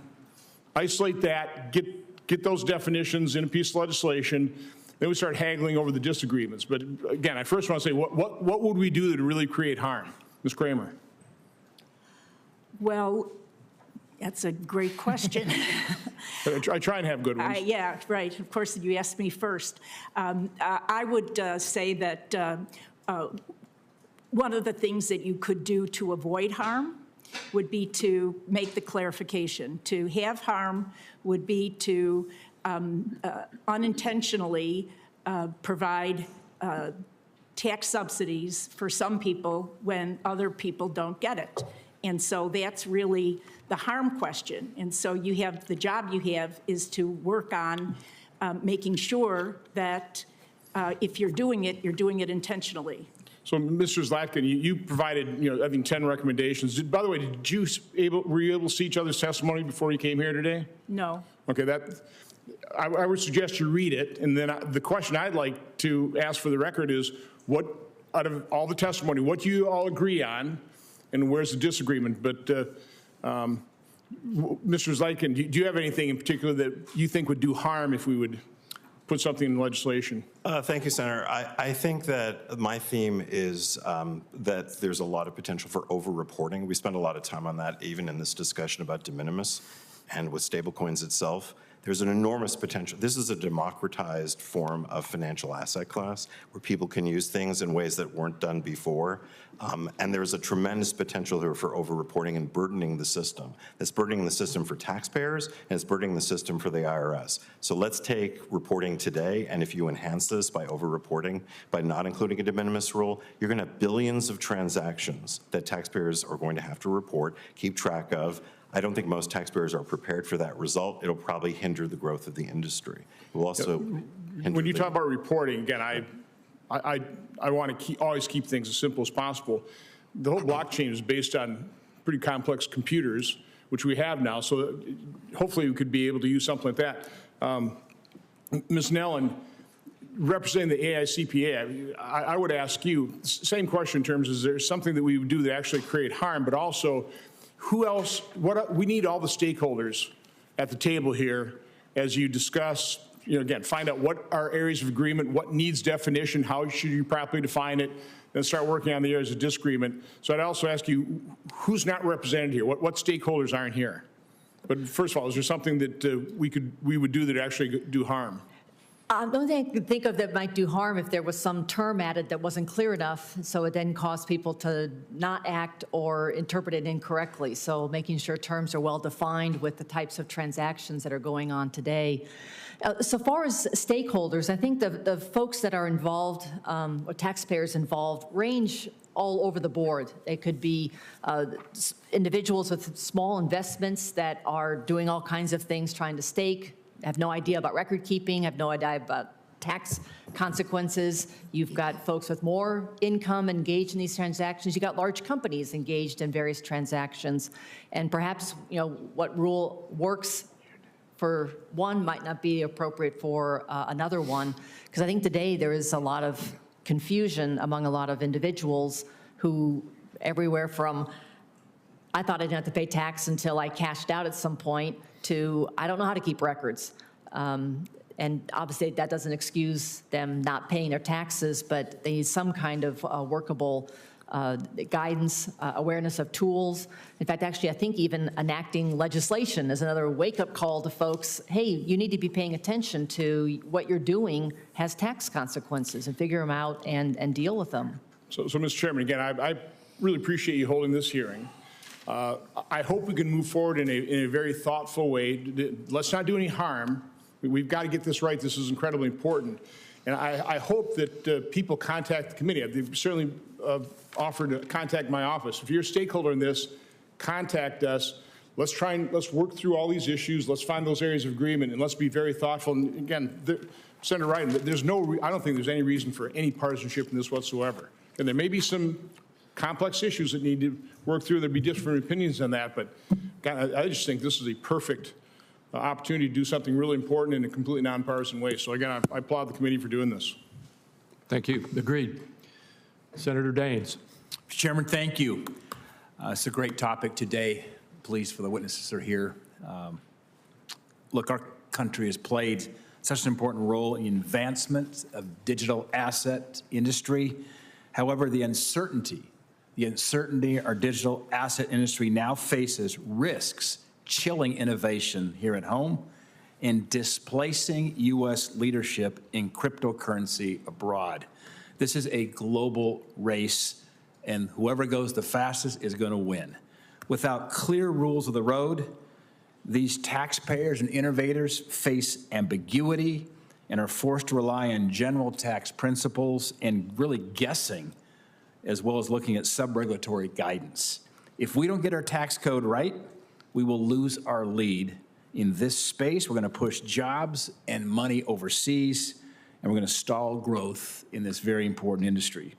isolate that, get those definitions in a piece of legislation, then we start haggling over the disagreements. But again, I first want to say, what would we do to really create harm? Ms. Kramer. Well, that's a great question. I try and have good ones. Yeah, right. Of course, you asked me first. I would say that one of the things that you could do to avoid harm would be to make the clarification. To have harm would be to unintentionally provide tax subsidies for some people when other people don't get it. And so that's really the harm question. And so you have, the job you have is to work on making sure that if you're doing it intentionally. So, Mr. Zlatkin, you provided, I think 10 recommendations. By the way, were you able to see each other's testimony before you came here today? No. Okay, I would suggest you read it, and then the question I'd like to ask for the record is, what, out of all the testimony, what do you all agree on, and where's the disagreement? But Mr. Zlatkin, do you have anything in particular that you think would do harm if we would put something in legislation? Thank you, Senator. I think that my theme is that there's a lot of potential for over-reporting. We spend a lot of time on that, even in this discussion about de minimis and with stablecoins itself. There's an enormous potential. This is a democratized form of financial asset class where people can use things in ways that weren't done before. And there's a tremendous potential here for over-reporting and burdening the system. That's burdening the system for taxpayers, and it's burdening the system for the IRS. So let's take reporting today, and if you enhance this by over-reporting, by not including a de minimis rule, you're going to have billions of transactions that taxpayers are going to have to report, keep track of. I don't think most taxpayers are prepared for that result. It'll probably hinder the growth of the industry. It will also when you talk about reporting, again, I want to always keep things as simple as possible. The whole blockchain is based on pretty complex computers, which we have now, so hopefully we could be able to use something like that. Ms. Nellen, representing the AICPA, I would ask you, same question in terms of, is there something that we would do that actually create harm, but also who else, we need all the stakeholders at the table here as you discuss, again, find out what are areas of agreement, what needs definition, how should you properly define it, and start working on the areas of disagreement. So I'd also ask you, who's not represented here? What stakeholders aren't here? But first of all, is there something that we would do that actually do harm? The only thing I could think of that might do harm if there was some term added that wasn't clear enough, so it then caused people to not act or interpret it incorrectly. So making sure terms are well defined with the types of transactions that are going on today. So far as stakeholders, I think the folks that are involved, or taxpayers involved, range all over the board. It could be individuals with small investments that are doing all kinds of things, trying to stake, have no idea about record keeping, have no idea about tax consequences. You've got folks with more income engaged in these transactions. You've got large companies engaged in various transactions. And perhaps, what rule works for one might not be appropriate for another one. Because I think today there is a lot of confusion among a lot of individuals who everywhere from, I thought I didn't have to pay tax until I cashed out at some point, to I don't know how to keep records. And obviously, that doesn't excuse them not paying their taxes, but they need some kind of workable guidance, awareness of tools. In fact, actually, I think even enacting legislation is another wake-up call to folks. Hey, you need to be paying attention to what you're doing has tax consequences, and figure them out and deal with them. So Mr. Chairman, again, I really appreciate you holding this hearing. I hope we can move forward in a very thoughtful way. Let's not do any harm. We've got to get this right. This is incredibly important. And I hope that people contact the committee. They've certainly offered to contact my office. If you're a stakeholder in this, contact us. Let's work through all these issues. Let's find those areas of agreement, and let's be very thoughtful. And again, Senator Wyden, I don't think there's any reason for any partisanship in this whatsoever. And there may be some complex issues that need to work through. There'll be different opinions on that, but God, I just think this is a perfect opportunity to do something really important in a completely nonpartisan way. So again, I applaud the committee for doing this. Thank you. Agreed. Senator Daines. Mr. Chairman, thank you. It's a great topic today. Pleased for the witnesses that are here. Look, our country has played such an important role in advancement of digital asset industry. However, the uncertainty our digital asset industry now faces risks chilling innovation here at home and displacing U.S. leadership in cryptocurrency abroad. This is a global race, and whoever goes the fastest is going to win. Without clear rules of the road, these taxpayers and innovators face ambiguity and are forced to rely on general tax principles and really guessing, as well as looking at sub-regulatory guidance. If we don't get our tax code right, we will lose our lead in this space. We're going to push jobs and money overseas, and we're going to stall growth in this very important industry.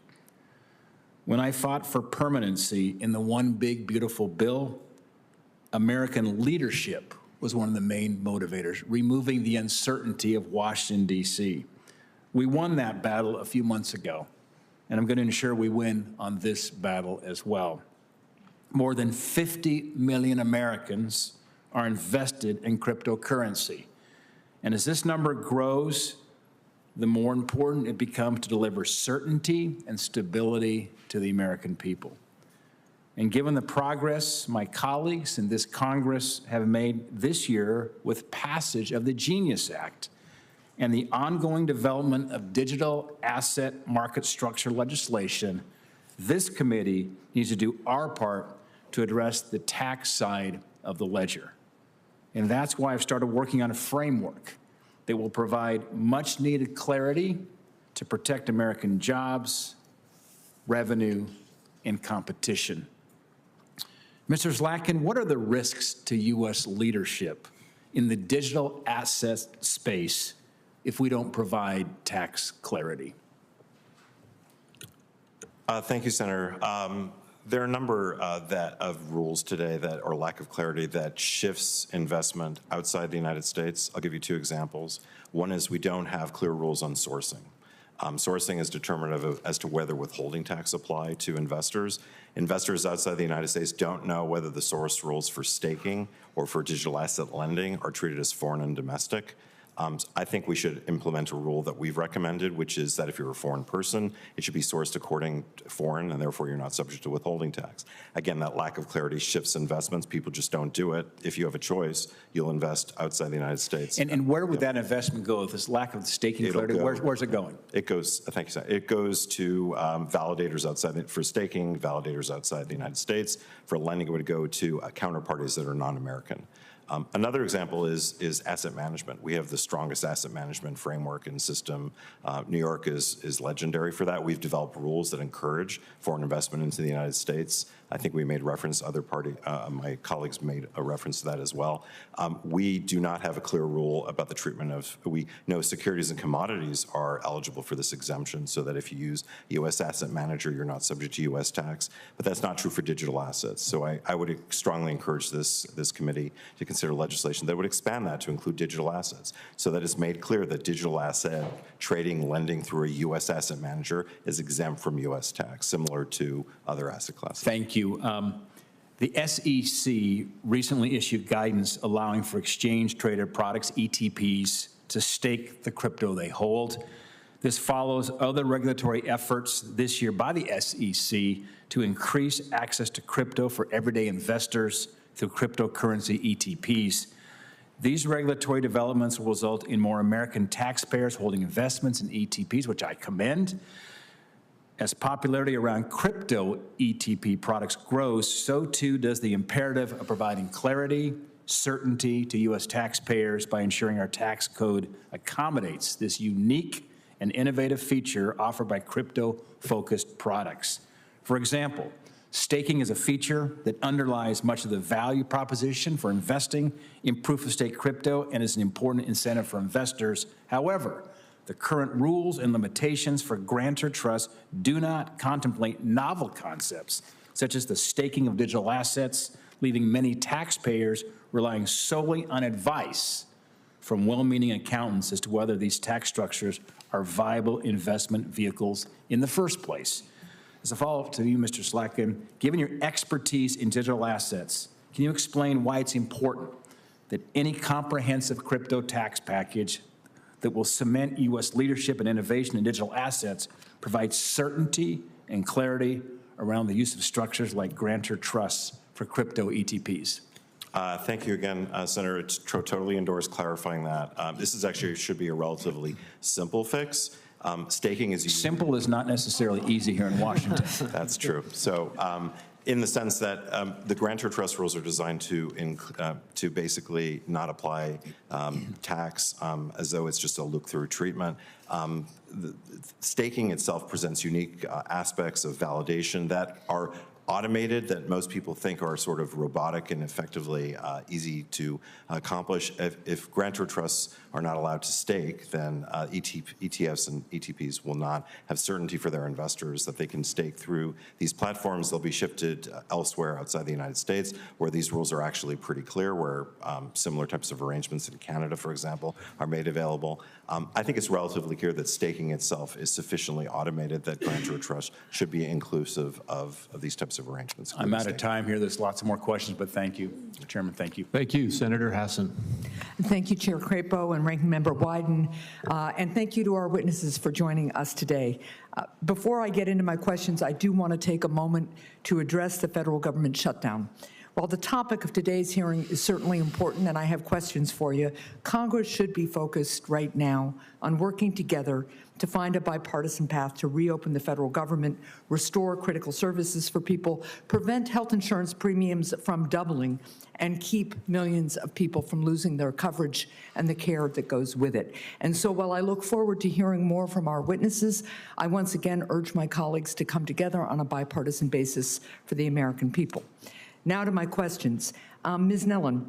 When I fought for permanency in the One Big Beautiful Bill, American leadership was one of the main motivators, removing the uncertainty of Washington, D.C. We won that battle a few months ago, and I'm going to ensure we win on this battle as well. More than 50 million Americans are invested in cryptocurrency. And as this number grows, the more important it becomes to deliver certainty and stability to the American people. And given the progress my colleagues in this Congress have made this year with passage of the Genius Act and the ongoing development of digital asset market structure legislation, this committee needs to do our part to address the tax side of the ledger. And that's why I've started working on a framework that will provide much-needed clarity to protect American jobs, revenue, and competition. Mr. Zlatkin, what are the risks to U.S. leadership in the digital asset space if we don't provide tax clarity? Thank you, Senator. There are a number of rules today or lack of clarity that shifts investment outside the United States. I'll give you two examples. One is we don't have clear rules on sourcing. Sourcing is determinative as to whether withholding tax apply to investors. Investors outside the United States don't know whether the source rules for staking or for digital asset lending are treated as foreign and domestic. I think we should implement a rule that we've recommended, which is that if you're a foreign person, it should be sourced according to foreign, and therefore you're not subject to withholding tax. Again, that lack of clarity shifts investments. People just don't do it. If you have a choice, you'll invest outside the United States. And where would that investment go if this lack of staking clarity? Where's it going? It goes, thank you, Senator. It goes to validators outside, for staking, validators outside the United States. For lending, it would go to counterparties that are non-American. Another example is asset management. We have the strongest asset management framework and system. New York is legendary for that. We've developed rules that encourage foreign investment into the United States. I think we made reference, my colleagues made a reference to that as well. We do not have a clear rule about the treatment of, we know securities and commodities are eligible for this exemption, so that if you use a U.S. asset manager, you're not subject to U.S. tax, but that's not true for digital assets. So I would strongly encourage this committee to consider consider legislation that would expand that to include digital assets, so that it's made clear that digital asset trading, lending through a U.S. asset manager is exempt from U.S. tax, similar to other asset classes. Thank you. The SEC recently issued guidance allowing for exchange-traded products, ETPs, to stake the crypto they hold. This follows other regulatory efforts this year by the SEC to increase access to crypto for everyday investors through cryptocurrency ETPs. These regulatory developments will result in more American taxpayers holding investments in ETPs, which I commend. As popularity around crypto ETP products grows, so too does the imperative of providing clarity, certainty to U.S. taxpayers by ensuring our tax code accommodates this unique and innovative feature offered by crypto-focused products. For example, staking is a feature that underlies much of the value proposition for investing in proof-of-stake crypto and is an important incentive for investors. However, the current rules and limitations for grantor trusts do not contemplate novel concepts, such as the staking of digital assets, leaving many taxpayers relying solely on advice from well-meaning accountants as to whether these tax structures are viable investment vehicles in the first place. As a follow-up to you, Mr. Slatkin, given your expertise in digital assets, can you explain why it's important that any comprehensive crypto tax package that will cement U.S. leadership and innovation in digital assets provides certainty and clarity around the use of structures like grantor trusts for crypto ETPs? Thank you again, Senator. Totally endorse clarifying that. This is actually should be a relatively simple fix. Staking is simple is not necessarily easy here in Washington. That's true. So, in the sense that the grantor trust rules are designed to basically not apply tax as though it's just a look-through treatment. Staking itself presents unique aspects of validation that are automated, that most people think are sort of robotic and effectively easy to accomplish. If grantor trusts are not allowed to stake, then ETFs and ETPs will not have certainty for their investors that they can stake through these platforms. They'll be shifted elsewhere outside the United States, where these rules are actually pretty clear, where similar types of arrangements in Canada, for example, are made available. I think it's relatively clear that staking itself is sufficiently automated that grantor trust should be inclusive of these types of arrangements. I'm out of time here. There's lots of more questions, but thank you, Mr. Chairman. Thank you. Thank you, Senator Hassan. Thank you, Chair Crapo and Ranking Member Wyden, and thank you to our witnesses for joining us today. Before I get into my questions, I do want to take a moment to address the federal government shutdown. While the topic of today's hearing is certainly important and I have questions for you, Congress should be focused right now on working together to find a bipartisan path to reopen the federal government, restore critical services for people, prevent health insurance premiums from doubling, and keep millions of people from losing their coverage and the care that goes with it. And so while I look forward to hearing more from our witnesses, I once again urge my colleagues to come together on a bipartisan basis for the American people. Now to my questions. Ms. Nellen,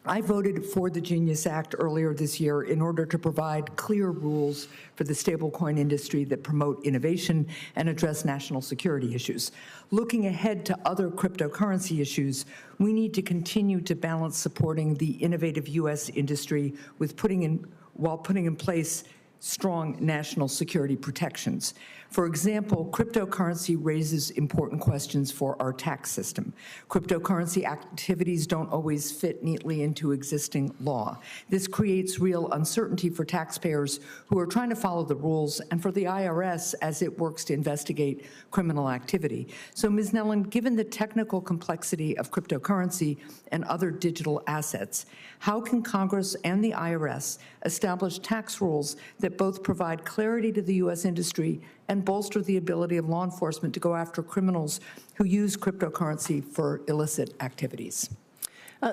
I voted for the Genius Act earlier this year in order to provide clear rules for the stablecoin industry that promote innovation and address national security issues. Looking ahead to other cryptocurrency issues, we need to continue to balance supporting the innovative U.S. industry with putting in place strong national security protections. For example, cryptocurrency raises important questions for our tax system. Cryptocurrency activities don't always fit neatly into existing law. This creates real uncertainty for taxpayers who are trying to follow the rules and for the IRS as it works to investigate criminal activity. So, Ms. Nellen, given the technical complexity of cryptocurrency and other digital assets, how can Congress and the IRS establish tax rules that both provide clarity to the U.S. industry and bolster the ability of law enforcement to go after criminals who use cryptocurrency for illicit activities?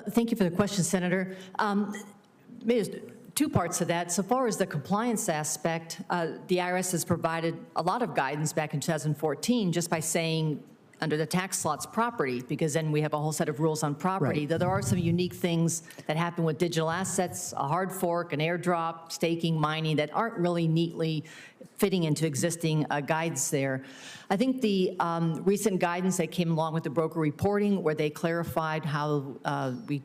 Thank you for the question, Senator. There's two parts to that. So far as the compliance aspect, the IRS has provided a lot of guidance back in 2014 just by saying under the tax slots property, because then we have a whole set of rules on property. Right. Though there are some unique things that happen with digital assets, a hard fork, an airdrop, staking, mining, that aren't really neatly fitting into existing guides there. I think the recent guidance that came along with the broker reporting, where they clarified how we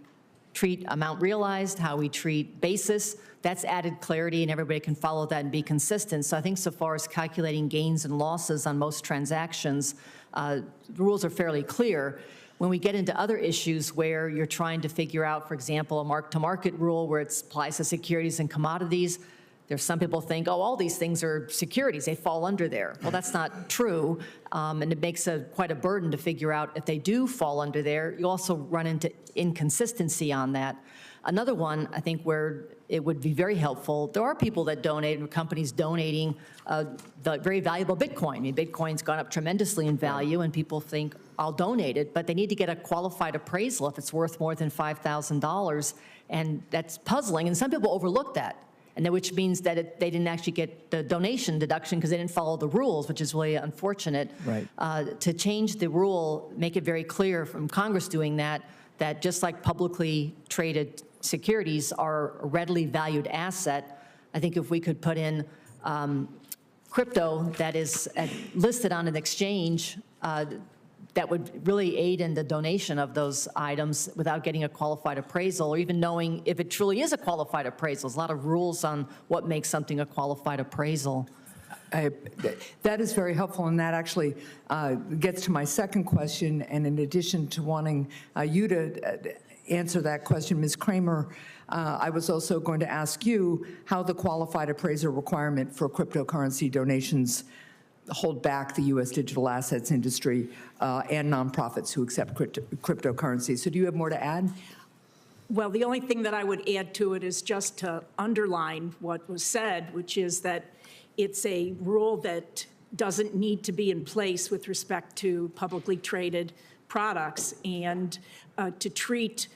treat amount realized, how we treat basis. That's added clarity, and everybody can follow that and be consistent. So I think so far as calculating gains and losses on most transactions, the rules are fairly clear. When we get into other issues where you're trying to figure out, for example, a mark-to-market rule where it applies to securities and commodities, there's some people think, oh, all these things are securities, they fall under there. Well, that's not true, and it makes quite a burden to figure out if they do fall under there. You also run into inconsistency on that. Another one, I think, where it would be very helpful, there are people that donate, and companies donating the very valuable Bitcoin. I mean, Bitcoin's gone up tremendously in value, and people think, I'll donate it, but they need to get a qualified appraisal if it's worth more than $5,000, and that's puzzling, and some people overlook that. And then, which means that they didn't actually get the donation deduction because they didn't follow the rules, which is really unfortunate. Right. To change the rule, make it very clear from Congress doing that, that just like publicly traded securities are a readily valued asset, I think if we could put in crypto that is listed on an exchange, that would really aid in the donation of those items without getting a qualified appraisal or even knowing if it truly is a qualified appraisal. There's a lot of rules on what makes something a qualified appraisal. That is very helpful, and that actually gets to my second question. And in addition to wanting you to answer that question, Ms. Kramer, I was also going to ask you how the qualified appraiser requirement for cryptocurrency donations hold back the U.S. digital assets industry and nonprofits who accept cryptocurrency. So do you have more to add? Well, the only thing that I would add to it is just to underline what was said, which is that it's a rule that doesn't need to be in place with respect to publicly traded products, and to treat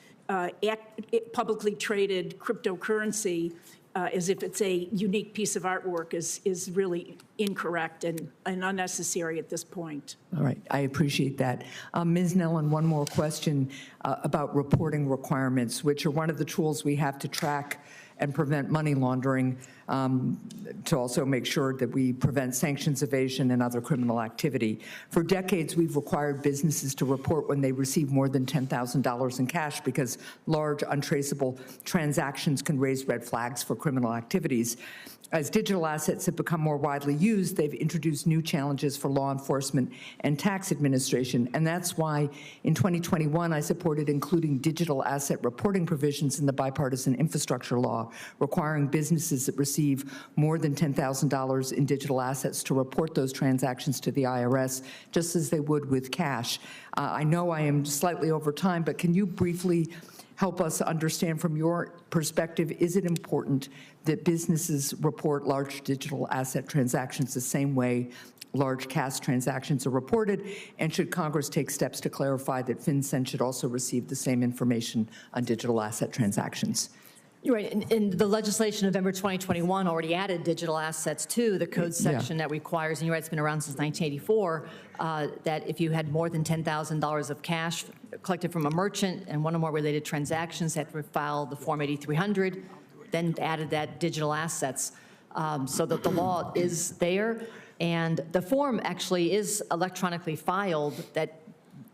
publicly traded cryptocurrency as if it's a unique piece of artwork is really incorrect and unnecessary at this point. All right, I appreciate that. Ms. Nellen, one more question about reporting requirements, which are one of the tools we have to track and prevent money laundering, to also make sure that we prevent sanctions evasion and other criminal activity. For decades, we've required businesses to report when they receive more than $10,000 in cash because large, untraceable transactions can raise red flags for criminal activities. As digital assets have become more widely used, they've introduced new challenges for law enforcement and tax administration, and that's why in 2021 I supported including digital asset reporting provisions in the bipartisan infrastructure law, requiring businesses that receive more than $10,000 in digital assets to report those transactions to the IRS, just as they would with cash. I know I am slightly over time, but can you briefly help us understand from your perspective, is it important that businesses report large digital asset transactions the same way large cash transactions are reported? And should Congress take steps to clarify that FinCEN should also receive the same information on digital asset transactions? You're right. In the legislation of November 2021 already added digital assets to the code section that requires, and you're right, it's been around since 1984, that if you had more than $10,000 of cash collected from a merchant and one or more related transactions, had to file the Form 8300, then added that digital assets, so that the law is there. And the form actually is electronically filed that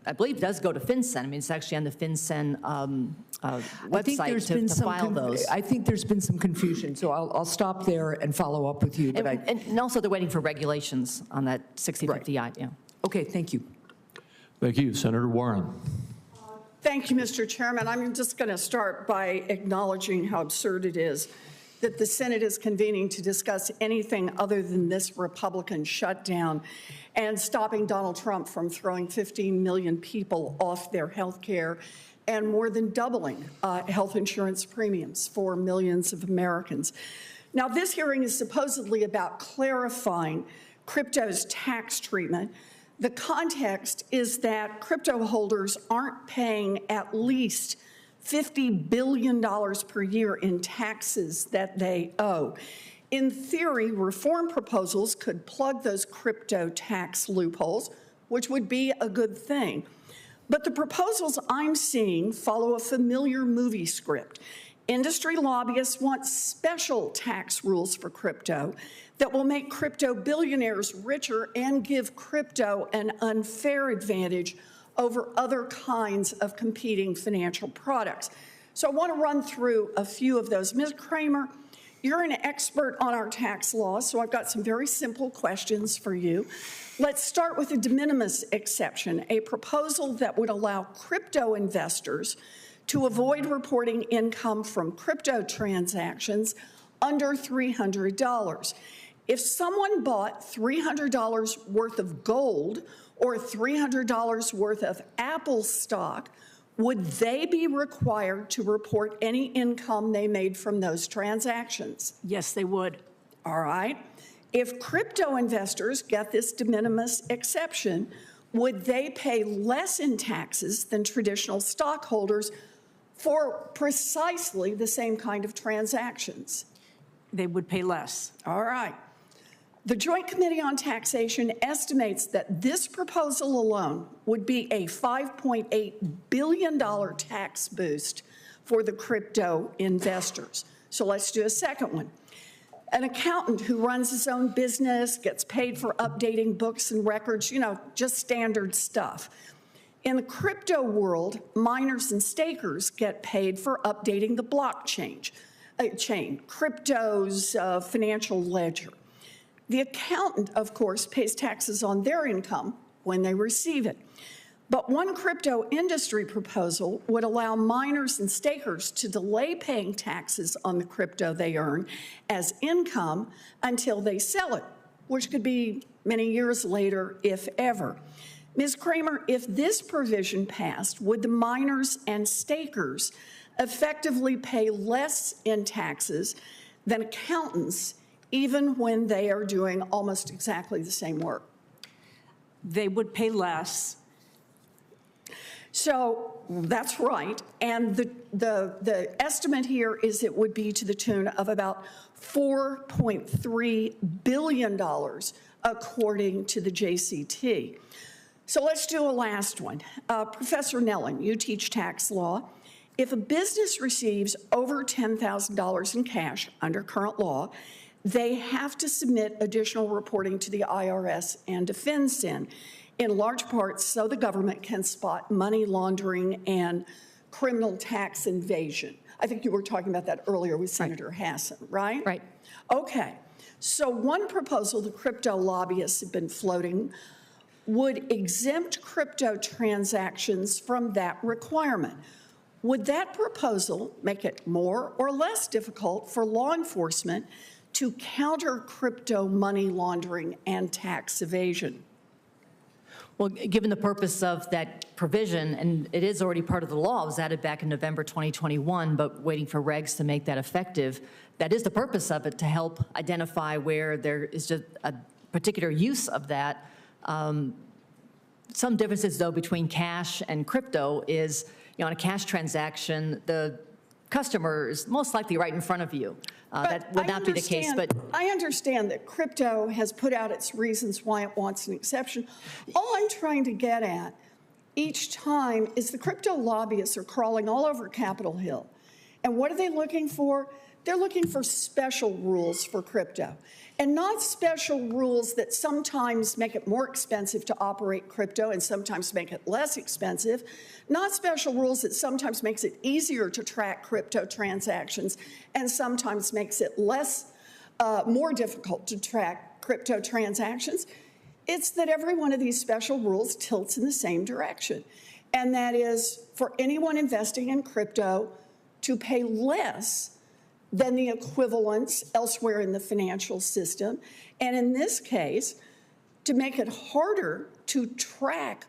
I believe does go to FinCEN. I mean, it's actually on the FinCEN website to file those. I think there's been some confusion, so I'll stop there and follow up with you. But and also they're waiting for regulations on that 6050I. Right. Yeah. Okay, thank you. Thank you. Senator Warren. Thank you, Mr. Chairman. I'm just going to start by acknowledging how absurd it is that the Senate is convening to discuss anything other than this Republican shutdown and stopping Donald Trump from throwing 15 million people off their health care and more than doubling health insurance premiums for millions of Americans. Now, this hearing is supposedly about clarifying crypto's tax treatment. The context is that crypto holders aren't paying at least $50 billion per year in taxes that they owe. In theory, reform proposals could plug those crypto tax loopholes, which would be a good thing. But the proposals I'm seeing follow a familiar movie script. Industry lobbyists want special tax rules for crypto that will make crypto billionaires richer and give crypto an unfair advantage over other kinds of competing financial products. So I want to run through a few of those. Ms. Kramer, you're an expert on our tax law, so I've got some very simple questions for you. Let's start with a de minimis exception, a proposal that would allow crypto investors to avoid reporting income from crypto transactions under $300. If someone bought $300 worth of gold or $300 worth of Apple stock, would they be required to report any income they made from those transactions? Yes, they would. All right. If crypto investors get this de minimis exception, would they pay less in taxes than traditional stockholders for precisely the same kind of transactions? They would pay less. All right. The Joint Committee on Taxation estimates that this proposal alone would be a $5.8 billion tax boost for the crypto investors. So let's do a second one. An accountant who runs his own business, gets paid for updating books and records, just standard stuff. In the crypto world, miners and stakers get paid for updating the blockchain, crypto's financial ledger. The accountant, of course, pays taxes on their income when they receive it. But one crypto industry proposal would allow miners and stakers to delay paying taxes on the crypto they earn as income until they sell it, which could be many years later, if ever. Ms. Kramer, if this provision passed, would the miners and stakers effectively pay less in taxes than accountants, even when they are doing almost exactly the same work? They would pay less. So that's right. And the estimate here is it would be to the tune of about $4.3 billion, according to the JCT. So let's do a last one. Professor Nellen, you teach tax law. If a business receives over $10,000 in cash under current law, they have to submit additional reporting to the IRS and to FinCEN, in large part so the government can spot money laundering and criminal tax evasion. I think you were talking about that earlier with Senator Hassan, right? Right. Okay. So one proposal the crypto lobbyists have been floating would exempt crypto transactions from that requirement. Would that proposal make it more or less difficult for law enforcement to counter crypto money laundering and tax evasion? Well, given the purpose of that provision, and it is already part of the law, it was added back in November 2021, but waiting for regs to make that effective, that is the purpose of it, to help identify where there is just a particular use of that. Some differences, though, between cash and crypto is, on a cash transaction, the customer is most likely right in front of you. That would not be the case, but I understand that crypto has put out its reasons why it wants an exception. All I'm trying to get at each time is the crypto lobbyists are crawling all over Capitol Hill. And what are they looking for? They're looking for special rules for crypto, and not special rules that sometimes make it more expensive to operate crypto and sometimes make it less expensive, not special rules that sometimes makes it easier to track crypto transactions and sometimes makes it more difficult to track crypto transactions. It's that every one of these special rules tilts in the same direction, and that is for anyone investing in crypto to pay less than the equivalents elsewhere in the financial system, and in this case, to make it harder to track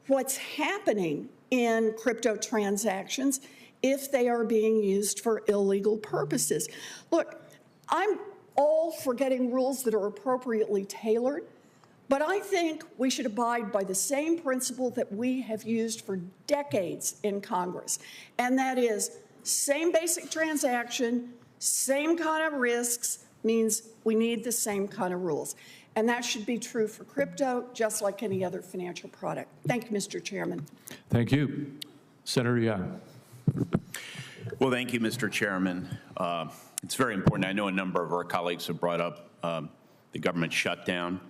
what's happening in crypto transactions if they are being used for illegal purposes. Look, I'm all for getting rules that are appropriately tailored, but I think we should abide by the same principle that we have used for decades in Congress, and that is same basic transaction, same kind of risks means we need the same kind of rules. And that should be true for crypto, just like any other financial product. Thank you, Mr. Chairman. Thank you. Senator Young. Well, thank you, Mr. Chairman. It's very important. I know a number of our colleagues have brought up the government shutdown.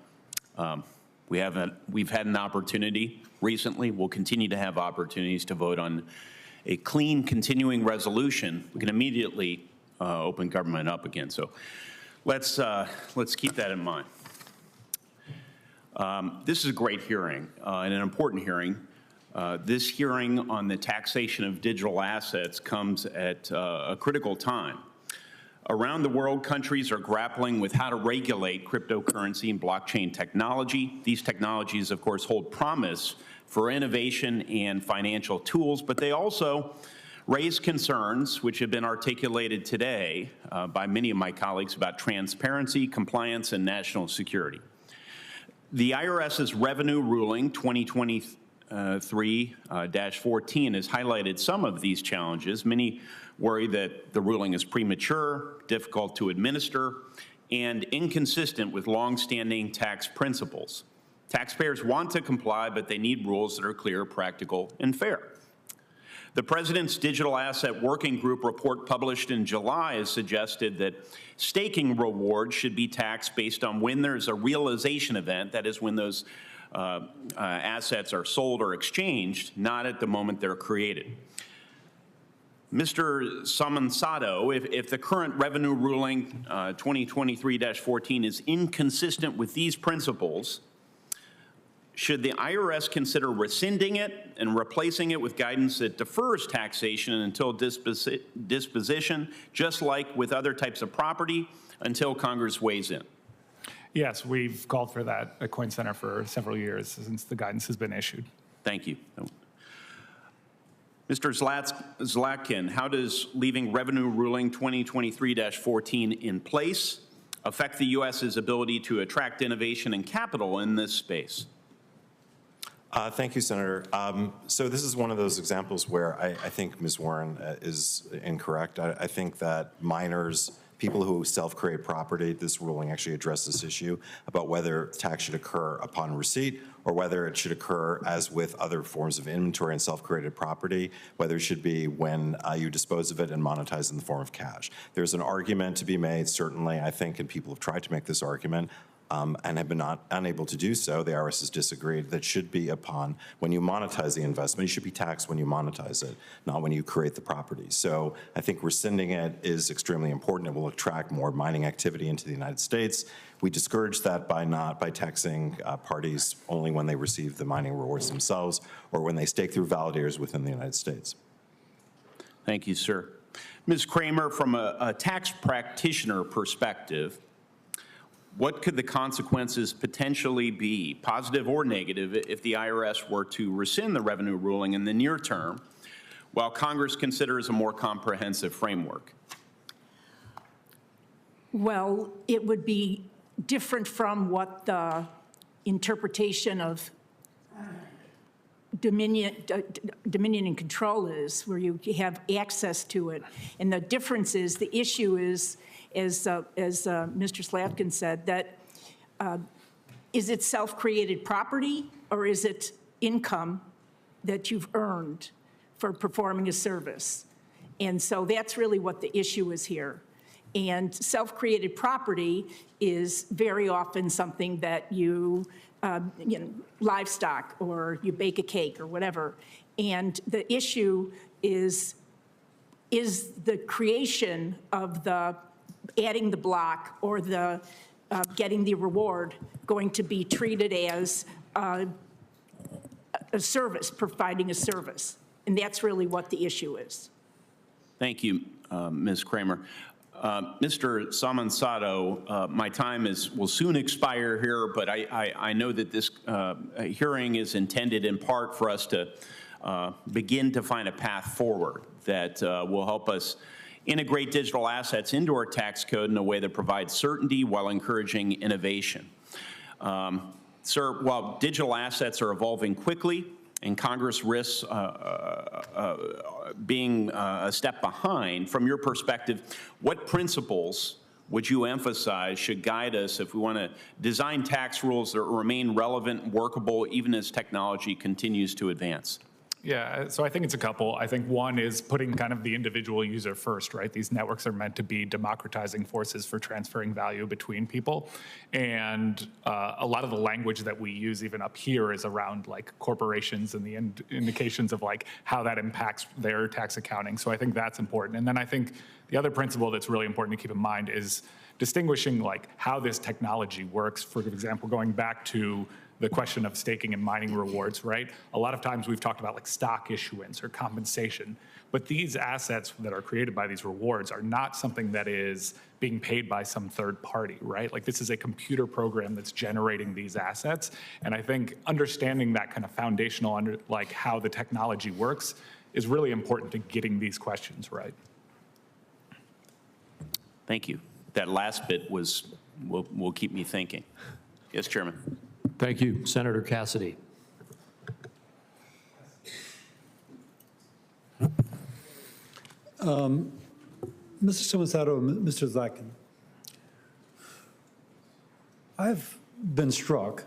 We've had an opportunity recently. We'll continue to have opportunities to vote on a clean continuing resolution, we can immediately open government up again. So let's keep that in mind. This is a great hearing and an important hearing. This hearing on the taxation of digital assets comes at a critical time. Around the world, countries are grappling with how to regulate cryptocurrency and blockchain technology. These technologies, of course, hold promise for innovation and financial tools, but they also raise concerns, which have been articulated today by many of my colleagues, about transparency, compliance, and national security. The IRS's revenue ruling 2023-14 has highlighted some of these challenges. Many worry that the ruling is premature, difficult to administer, and inconsistent with longstanding tax principles. Taxpayers want to comply, but they need rules that are clear, practical, and fair. The President's Digital Asset Working Group report published in July has suggested that staking rewards should be taxed based on when there's a realization event, that is when those assets are sold or exchanged, not at the moment they're created. Mr. Samansato, if the current revenue ruling 2023-14 is inconsistent with these principles, should the IRS consider rescinding it and replacing it with guidance that defers taxation until disposition, just like with other types of property, until Congress weighs in? Yes, we've called for that at Coin Center for several years since the guidance has been issued. Thank you. Mr. Zlatkin, how does leaving revenue ruling 2023-14 in place affect the U.S.'s ability to attract innovation and capital in this space? Thank you, Senator. So this is one of those examples where I think Ms. Warren is incorrect. I think that minors, people who self-create property, this ruling actually addressed this issue about whether tax should occur upon receipt or whether it should occur, as with other forms of inventory and self-created property, whether it should be when you dispose of it and monetize in the form of cash. There's an argument to be made, certainly, I think, and people have tried to make this argument, and have been unable to do so. The IRS has disagreed that should be upon when you monetize the investment. You should be taxed when you monetize it, not when you create the property. So I think rescinding it is extremely important. It will attract more mining activity into the United States. We discourage that by taxing parties only when they receive the mining rewards themselves or when they stake through validators within the United States. Thank you, sir. Ms. Kramer, from a tax practitioner perspective, what could the consequences potentially be, positive or negative, if the IRS were to rescind the revenue ruling in the near term while Congress considers a more comprehensive framework? Well, it would be different from what the interpretation of dominion and control is, where you have access to it. And the difference is, the issue is, as Mr. Slatkin said, that is it self-created property or is it income that you've earned for performing a service? And so that's really what the issue is here. And self-created property is very often something that you livestock, or you bake a cake or whatever. And the issue is the creation of the adding the block or the getting the reward going to be treated as a service, providing a service? And that's really what the issue is. Thank you, Ms. Kramer. Mr. Samansato, my time will soon expire here, but I know that this hearing is intended in part for us to begin to find a path forward that will help us integrate digital assets into our tax code in a way that provides certainty while encouraging innovation. Sir, while digital assets are evolving quickly and Congress risks being a step behind, from your perspective, what principles would you emphasize should guide us if we want to design tax rules that remain relevant and workable even as technology continues to advance? Yeah, so I think it's a couple. I think one is putting kind of the individual user first, right? These networks are meant to be democratizing forces for transferring value between people. And a lot of the language that we use even up here is around like corporations and the indications of like how that impacts their tax accounting. So I think that's important. And then I think the other principle that's really important to keep in mind is distinguishing like how this technology works. For example, going back to the question of staking and mining rewards, right? A lot of times we've talked about like stock issuance or compensation, but these assets that are created by these rewards are not something that is being paid by some third party, right? Like this is a computer program that's generating these assets. And I think understanding that kind of foundational like how the technology works is really important to getting these questions right. Thank you. That last bit will keep me thinking. Yes, Chairman. Thank you. Senator Cassidy. Mr. Somosato and Mr. Zlakin, I've been struck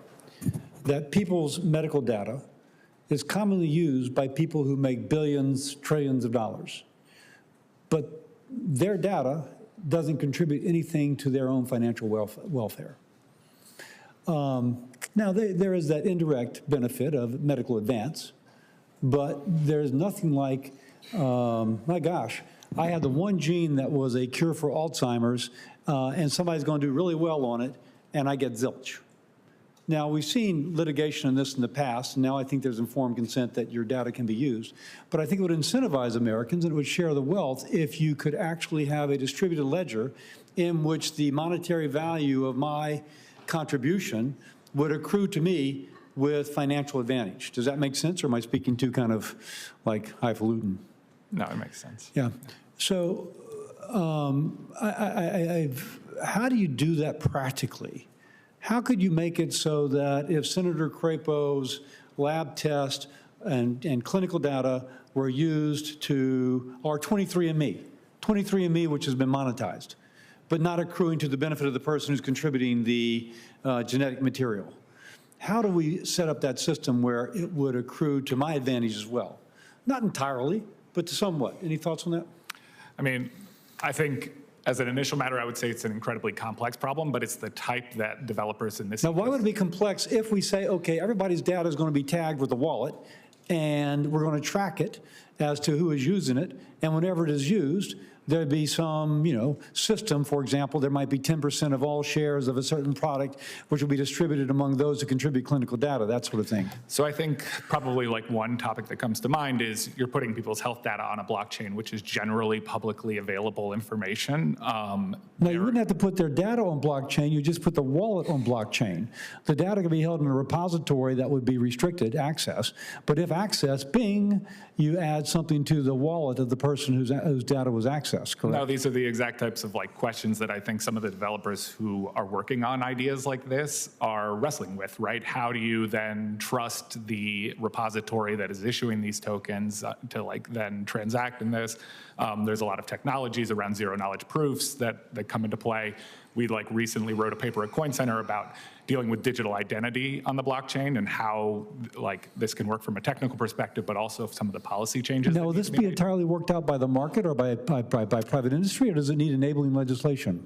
that people's medical data is commonly used by people who make billions, trillions of dollars, but their data doesn't contribute anything to their own financial welfare. Now, there is that indirect benefit of medical advance, but there's nothing like, my gosh, I had the one gene that was a cure for Alzheimer's, and somebody's going to do really well on it, and I get zilch. Now, we've seen litigation on this in the past, and now I think there's informed consent that your data can be used. But I think it would incentivize Americans and it would share the wealth if you could actually have a distributed ledger in which the monetary value of my contribution would accrue to me with financial advantage. Does that make sense, or am I speaking too kind of like highfalutin? No, it makes sense. Yeah. So how do you do that practically? How could you make it so that if Senator Crapo's lab test and clinical data were used to, or 23andMe, which has been monetized, but not accruing to the benefit of the person who's contributing the genetic material? How do we set up that system where it would accrue to my advantage as well? Not entirely, but somewhat. Any thoughts on that? I mean, I think as an initial matter, I would say it's an incredibly complex problem, but it's the type that developers in this. Now, why would it be complex if we say, okay, everybody's data is going to be tagged with a wallet, and we're going to track it as to who is using it, and whenever it is used, there'd be some, system. For example, there might be 10% of all shares of a certain product, which will be distributed among those who contribute clinical data, that sort of thing. So I think probably like one topic that comes to mind is you're putting people's health data on a blockchain, which is generally publicly available information. Now, you wouldn't have to put their data on blockchain. You just put the wallet on blockchain. The data can be held in a repository that would be restricted access. But if access, bing, you add something to the wallet of the person whose data was accessed. Correct? No, these are the exact types of like questions that I think some of the developers who are working on ideas like this are wrestling with, right? How do you then trust the repository that is issuing these tokens to like then transact in this? There's a lot of technologies around zero knowledge proofs that come into play. We like recently wrote a paper at Coin Center about dealing with digital identity on the blockchain and how like this can work from a technical perspective, but also some of the policy changes. Now, will this be entirely worked out by the market or by private industry, or does it need enabling legislation?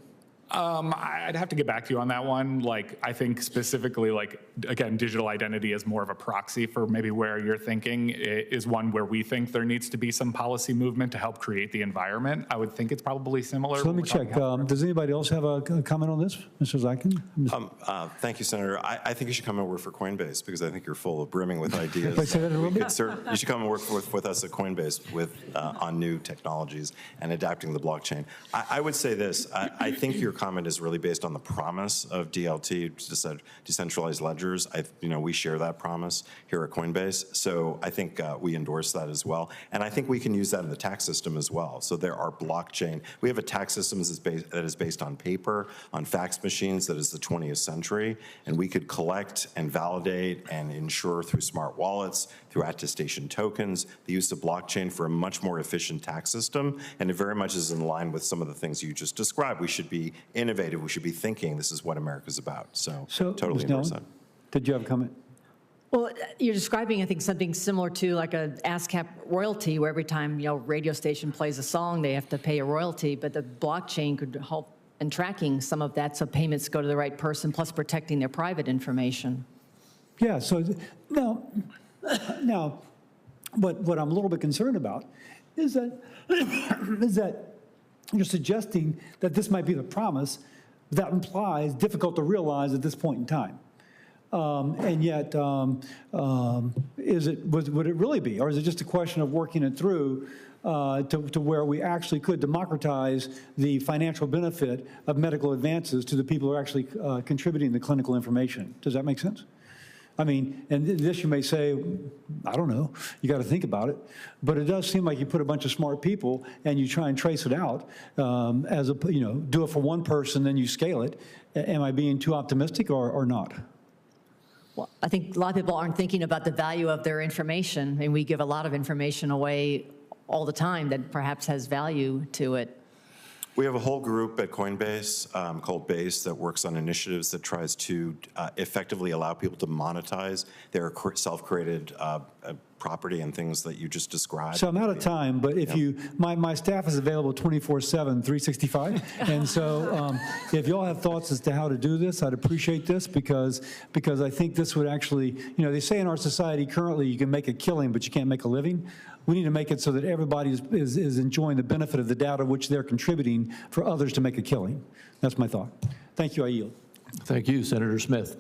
I'd have to get back to you on that one. Like, I think specifically, like, again, digital identity is more of a proxy for maybe where you're thinking is one where we think there needs to be some policy movement to help create the environment. I would think it's probably similar. So let me check. Does anybody else have a comment on this? Mr. Zlakin? Thank you, Senator. I think you should come and work for Coinbase because I think you're full of brimming with ideas. Can I say that a little bit? You should come and work with us at Coinbase on new technologies and adapting the blockchain. I would say this. I think your comment is really based on the promise of DLT, decentralized ledgers. We share that promise here at Coinbase. So I think we endorse that as well. And I think we can use that in the tax system as well. So there are blockchain. We have a tax system that is based on paper, on fax machines, that is the 20th century. And we could collect and validate and ensure through smart wallets, through attestation tokens, the use of blockchain for a much more efficient tax system. And it very much is in line with some of the things you just described. We should be innovative. We should be thinking this is what America's about. So totally endorse that. Did you have a comment? Well, you're describing, I think, something similar to like a ASCAP royalty, where every time, radio station plays a song, they have to pay a royalty, but the blockchain could help in tracking some of that so payments go to the right person, plus protecting their private information. Yeah, so now what I'm a little bit concerned about is that you're suggesting that this might be the promise that implies difficult to realize at this point in time. And yet, would it really be, or is it just a question of working it through to where we actually could democratize the financial benefit of medical advances to the people who are actually contributing the clinical information? Does that make sense? I mean, and this you may say, I don't know, you got to think about it, but it does seem like you put a bunch of smart people and you try and trace it out as a, do it for one person, then you scale it. Am I being too optimistic or not? Well, I think a lot of people aren't thinking about the value of their information, and we give a lot of information away all the time that perhaps has value to it. We have a whole group at Coinbase called Base that works on initiatives that tries to effectively allow people to monetize their self-created property and things that you just described. So I'm out of time, but if my staff is available 24/7, 365, and so if you all have thoughts as to how to do this, I'd appreciate this because I think this would actually, they say in our society currently you can make a killing, but you can't make a living. We need to make it so that everybody is enjoying the benefit of the data which they're contributing for others to make a killing. That's my thought. Thank you. I yield. Thank you, Senator Smith.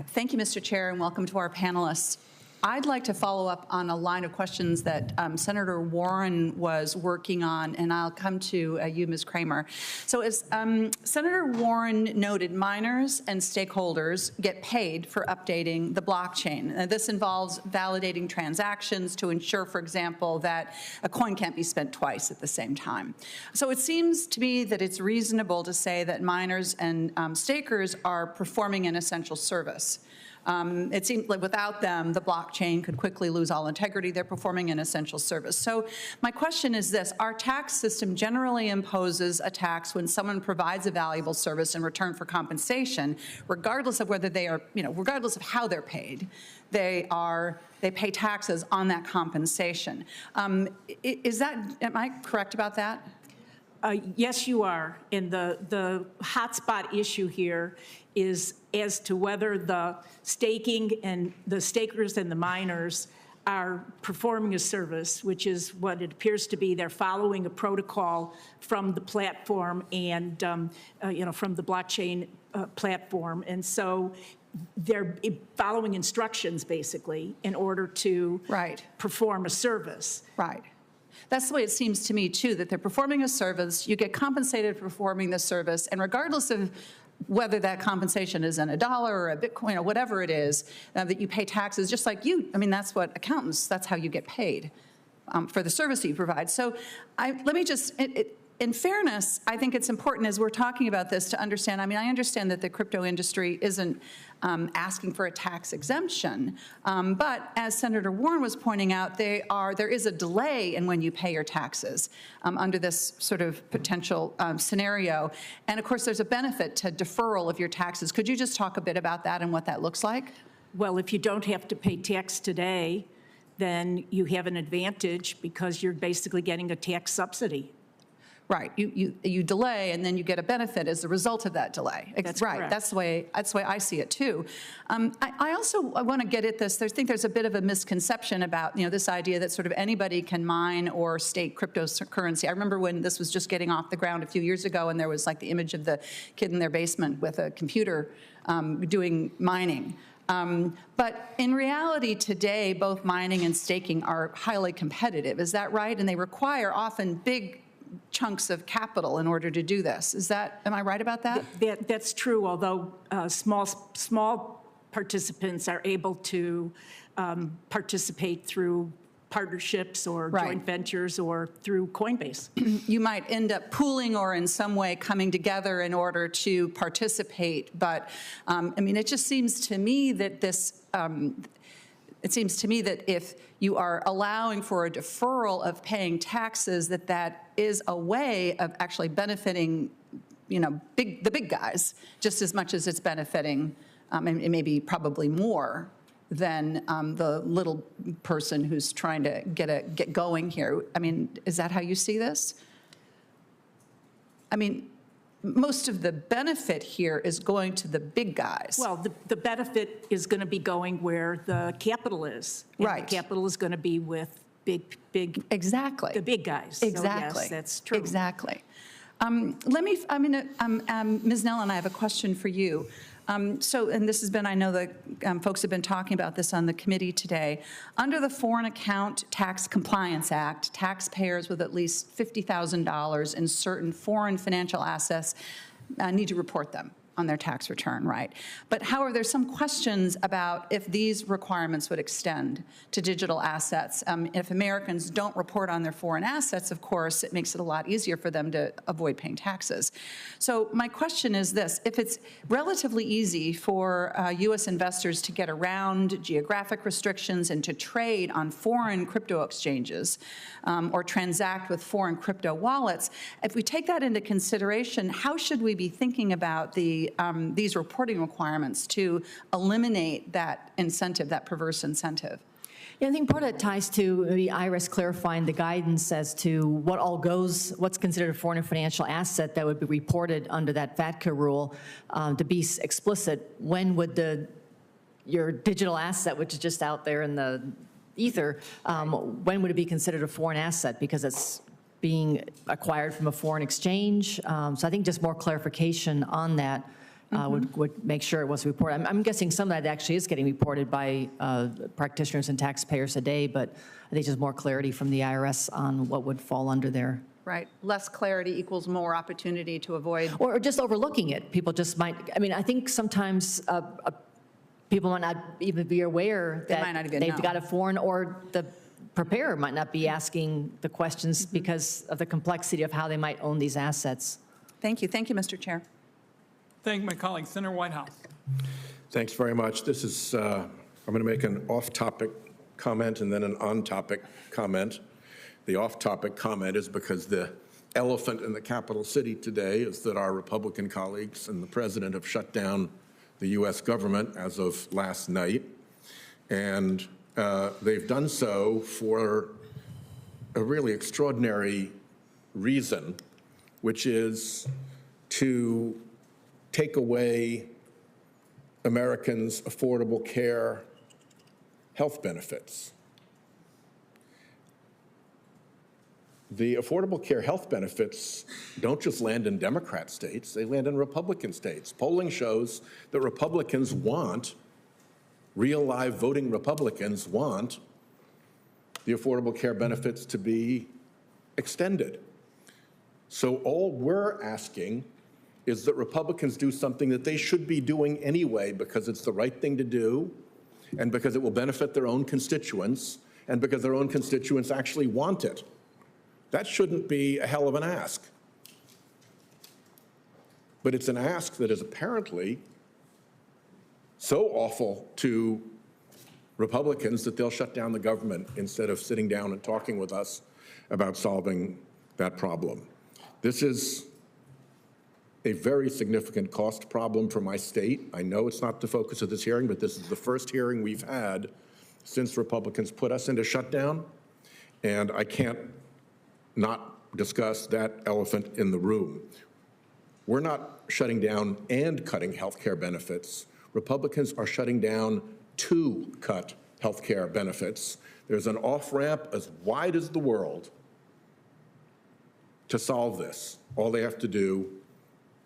Thank you, Mr. Chair, and welcome to our panelists. I'd like to follow up on a line of questions that Senator Warren was working on, and I'll come to you, Ms. Kramer. So as Senator Warren noted, miners and stakeholders get paid for updating the blockchain. This involves validating transactions to ensure, for example, that a coin can't be spent twice at the same time. So it seems to me that it's reasonable to say that miners and stakers are performing an essential service. It seems like without them, the blockchain could quickly lose all integrity. They're performing an essential service. So my question is this: our tax system generally imposes a tax when someone provides a valuable service in return for compensation, regardless of whether they are, regardless of how they're paid. They pay taxes on that compensation. Am I correct about that? Yes, you are. And the hotspot issue here is as to whether the staking and the stakers and the miners are performing a service, which is what it appears to be. They're following a protocol from the platform and, from the blockchain platform. And so they're following instructions, basically, in order to perform a service. Right. That's the way it seems to me, too, that they're performing a service, you get compensated for performing the service, and regardless of whether that compensation is in a dollar or a Bitcoin or whatever it is, that you pay taxes just like you. I mean, that's what accountants, that's how you get paid for the service that you provide. So let me just, in fairness, I think it's important as we're talking about this to understand, I understand that the crypto industry isn't asking for a tax exemption, but as Senator Warren was pointing out, there is a delay in when you pay your taxes under this sort of potential scenario. And of course, there's a benefit to deferral of your taxes. Could you just talk a bit about that and what that looks like? Well, if you don't have to pay tax today, then you have an advantage because you're basically getting a tax subsidy. Right. You delay, and then you get a benefit as a result of that delay. That's right. correct. That's the way I see it too. I also want to get at this. I think there's a bit of a misconception about this idea that sort of anybody can mine or stake cryptocurrency. I remember when this was just getting off the ground a few years ago, and there was like the image of the kid in their basement with a computer doing mining. But in reality today, both mining and staking are highly competitive. Is that right? And they require often big chunks of capital in order to do this. Am I right about that? That's true, although small participants are able to participate through partnerships or joint ventures or through Coinbase. You might end up pooling or in some way coming together in order to participate. But it just seems to me that it seems to me that if you are allowing for a deferral of paying taxes, that is a way of actually benefiting, the big guys just as much as it's benefiting and maybe probably more than the little person who's trying to get going here. I mean, is that how you see this? I mean, most of the benefit here is going to the big guys. Well, the benefit is going to be going where the capital is. And Right. the capital is going to be with big. Exactly. The big guys. Exactly. So yes, that's true. Exactly. Ms. Nellen, I have a question for you. And this has been, I know that folks have been talking about this on the committee today. Under the Foreign Account Tax Compliance Act, taxpayers with at least $50,000 in certain foreign financial assets need to report them on their tax return, right? But however, there's some questions about if these requirements would extend to digital assets. If Americans don't report on their foreign assets, of course, it makes it a lot easier for them to avoid paying taxes. So my question is this: if it's relatively easy for U.S. investors to get around geographic restrictions and to trade on foreign crypto exchanges or transact with foreign crypto wallets, if we take that into consideration, how should we be thinking about these reporting requirements to eliminate that incentive, that perverse incentive? Yeah, I think part of it ties to the IRS clarifying the guidance as to what all goes, what's considered a foreign financial asset that would be reported under that FATCA rule. To be explicit, when would your digital asset, which is just out there in the ether, when would it be considered a foreign asset? Because it's being acquired from a foreign exchange. So I think just more clarification on that would make sure it was reported. I'm guessing some of that actually is getting reported by practitioners and taxpayers today, but I think just more clarity from the IRS on what would fall under there. Right. Less clarity equals more opportunity to avoid. Or just overlooking it. People just might, I mean, I think sometimes people might not even be aware that they've got a foreign, or the preparer might not be asking the questions because of the complexity of how they might own these assets. Thank you. Thank you, Mr. Chair. Thank my colleague, Senator Whitehouse. Thanks very much. This is, I'm going to make an off-topic comment and then an on-topic comment. The off-topic comment is because the elephant in the capital city today is that our Republican colleagues and the president have shut down the U.S. government as of last night. And they've done so for a really extraordinary reason, which is to take away Americans' affordable care health benefits. The Affordable Care Health benefits don't just land in Democrat states, they land in Republican states. Polling shows that Republicans want, real live voting Republicans want, the Affordable Care benefits to be extended. So all we're asking is that Republicans do something that they should be doing anyway because it's the right thing to do and because it will benefit their own constituents and because their own constituents actually want it. That shouldn't be a hell of an ask. But it's an ask that is apparently so awful to Republicans that they'll shut down the government instead of sitting down and talking with us about solving that problem. This is a very significant cost problem for my state. I know it's not the focus of this hearing, but this is the first hearing we've had since Republicans put us into shutdown, and I can't not discuss that elephant in the room. We're not shutting down and cutting health care benefits. Republicans are shutting down to cut health care benefits. There's an off-ramp as wide as the world to solve this. All they have to do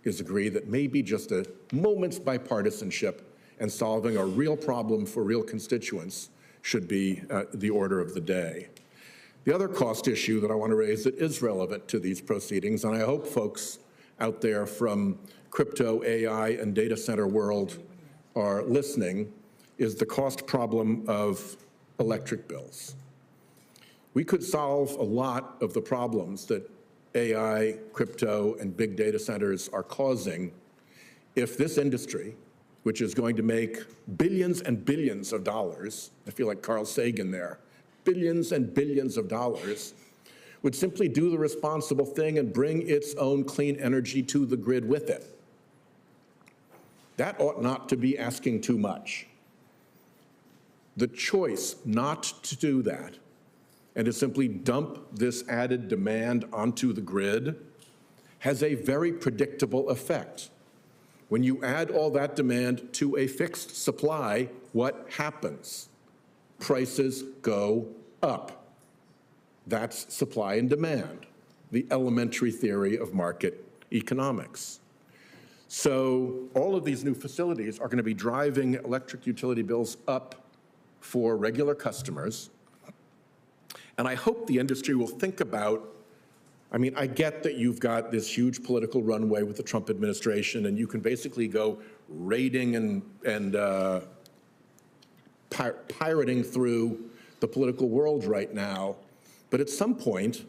is agree that maybe just a moment's bipartisanship and solving a real problem for real constituents should be the order of the day. The other cost issue that I want to raise that is relevant to these proceedings, and I hope folks out there from crypto, AI, and data center world are listening, is the cost problem of electric bills. We could solve a lot of the problems that AI, crypto, and big data centers are causing if this industry, which is going to make billions and billions of dollars, I feel like Carl Sagan there, billions and billions of dollars, would simply do the responsible thing and bring its own clean energy to the grid with it. That ought not to be asking too much. The choice not to do that and to simply dump this added demand onto the grid has a very predictable effect. When you add all that demand to a fixed supply, what happens? Prices go up. That's supply and demand, the elementary theory of market economics. So all of these new facilities are going to be driving electric utility bills up for regular customers. And I hope the industry will think about, I mean, I get that you've got this huge political runway with the Trump administration, and you can basically go raiding and pirating through the political world right now. But at some point,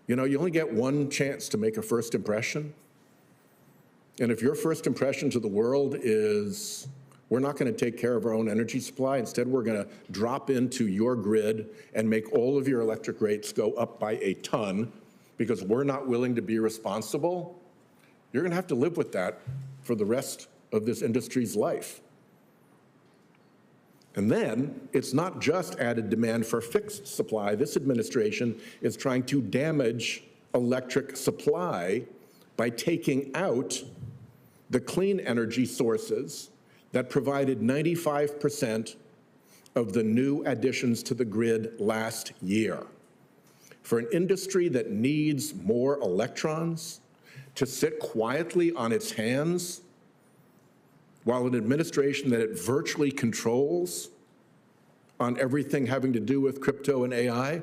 you know, you only get one chance to make a first impression. And if your first impression to the world is, we're not going to take care of our own energy supply, instead we're going to drop into your grid and make all of your electric rates go up by a ton because we're not willing to be responsible, you're going to have to live with that for the rest of this industry's life. And then it's not just added demand for fixed supply. This administration is trying to damage electric supply by taking out the clean energy sources that provided 95% of the new additions to the grid last year. For an industry that needs more electrons to sit quietly on its hands while an administration that it virtually controls on everything having to do with crypto and AI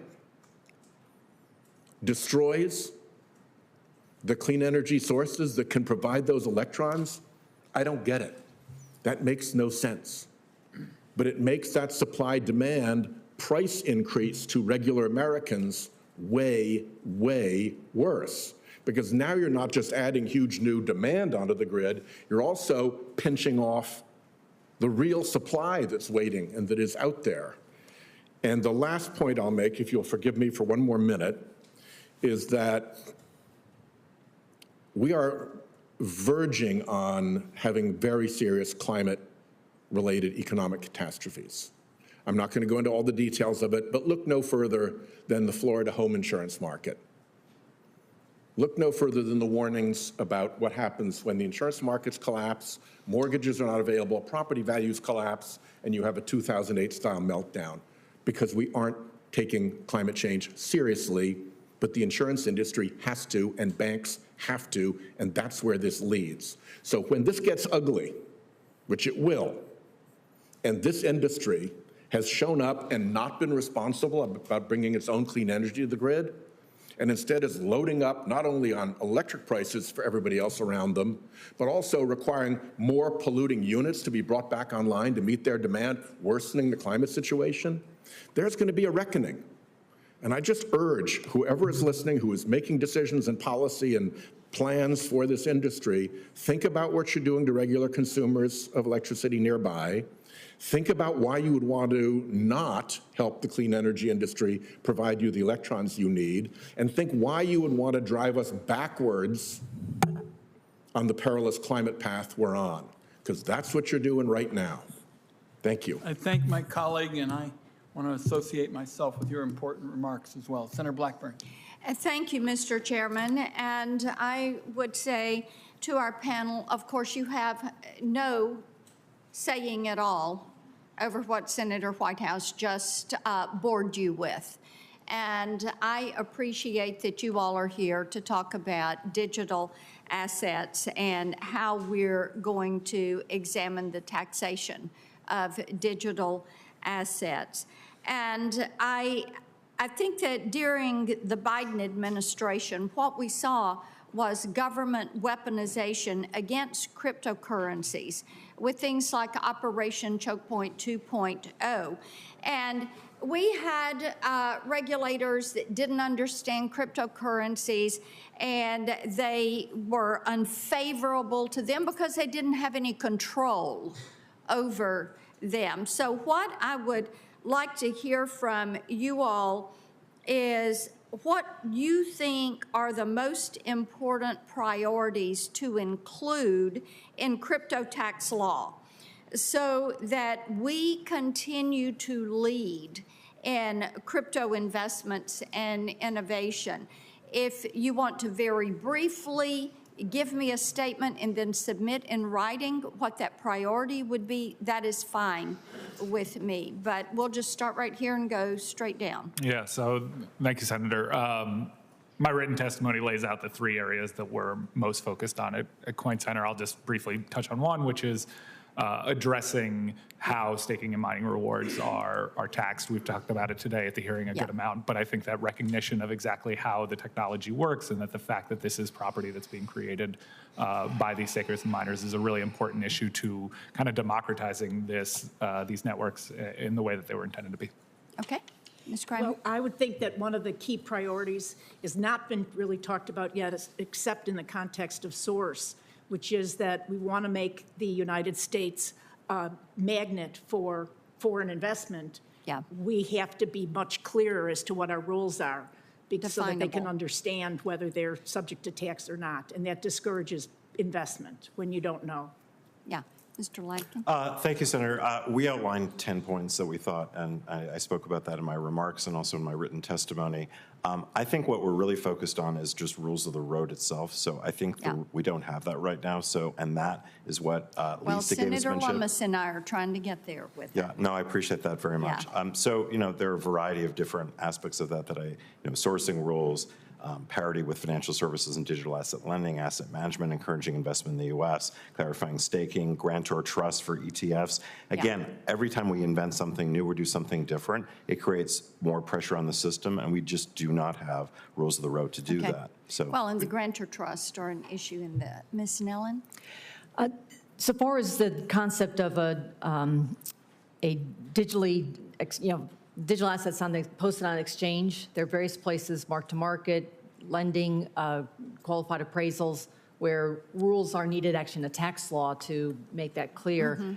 destroys the clean energy sources that can provide those electrons, I don't get it. That makes no sense. But it makes that supply-demand price increase to regular Americans way, way worse. Because now you're not just adding huge new demand onto the grid, you're also pinching off the real supply that's waiting and that is out there. And the last point I'll make, if you'll forgive me for one more minute, is that we are verging on having very serious climate-related economic catastrophes. I'm not going to go into all the details of it, but look no further than the Florida home insurance market. Look no further than the warnings about what happens when the insurance markets collapse, mortgages are not available, property values collapse, and you have a 2008-style meltdown because we aren't taking climate change seriously, but the insurance industry has to, and banks have to, and that's where this leads. So when this gets ugly, which it will, and this industry has shown up and not been responsible about bringing its own clean energy to the grid, and instead is loading up not only on electric prices for everybody else around them, but also requiring more polluting units to be brought back online to meet their demand, worsening the climate situation, there's going to be a reckoning. And I just urge whoever is listening, who is making decisions and policy and plans for this industry, think about what you're doing to regular consumers of electricity nearby. Think about why you would want to not help the clean energy industry provide you the electrons you need, and think why you would want to drive us backwards on the perilous climate path we're on, because that's what you're doing right now. Thank you. I thank my colleague, and I want to associate myself with your important remarks as well. Senator Blackburn. Thank you, Mr. Chairman. And I would say to our panel, of course, you have no saying at all over what Senator Whitehouse just bored you with. And I appreciate that you all are here to talk about digital assets and how we're going to examine the taxation of digital assets. And I think that during the Biden administration, what we saw was government weaponization against cryptocurrencies with things like Operation Choke Point 2.0. And we had regulators that didn't understand cryptocurrencies, and they were unfavorable to them because they didn't have any control over them. So what I would like to hear from you all is what you think are the most important priorities to include in crypto tax law so that we continue to lead in crypto investments and innovation. If you want to very briefly give me a statement and then submit in writing what that priority would be, that is fine with me. But we'll just start right here and go straight down. Yeah, so thank you, Senator. My written testimony lays out the 3 areas that we're most focused on at Coin Center. I'll just briefly touch on one, which is addressing how staking and mining rewards are taxed. We've talked about it today at the hearing a good amount, but I think that recognition of exactly how the technology works and that the fact that this is property that's being created by these stakers and miners is a really important issue to kind of democratizing these networks in the way that they were intended to be. Okay. Ms. Kramer? Well, I would think that one of the key priorities has not been really talked about yet, except in the context of source, which is that we want to make the United States a magnet for foreign investment. Yeah. We have to be much clearer as to what our rules are, so that they can understand whether they're subject to tax or not. And that discourages investment when you don't know. Yeah. Mr. Lampkin? Thank you, Senator. We outlined 10 points that we thought, and I spoke about that in my remarks and also in my written testimony. I think what we're really focused on is just rules of the road itself. So I think we don't have that right now. And that is what leads to gamesmanship. Senator Lummis and I are trying to get there with it. Yeah, no, I appreciate that very much. So, there are a variety of different aspects of that sourcing rules, parity with financial services and digital asset lending, asset management, encouraging investment in the U.S., clarifying staking, grantor trust for ETFs. Again, every time we invent something new or do something different, it creates more pressure on the system, and we just do not have rules of the road to do that. So, well, and the grantor trust are an issue in the, Ms. Nellen? So far as the concept of a digitally, digital assets posted on exchange, there are various places, mark-to-market, lending, qualified appraisals, where rules are needed actually in the tax law to make that clear.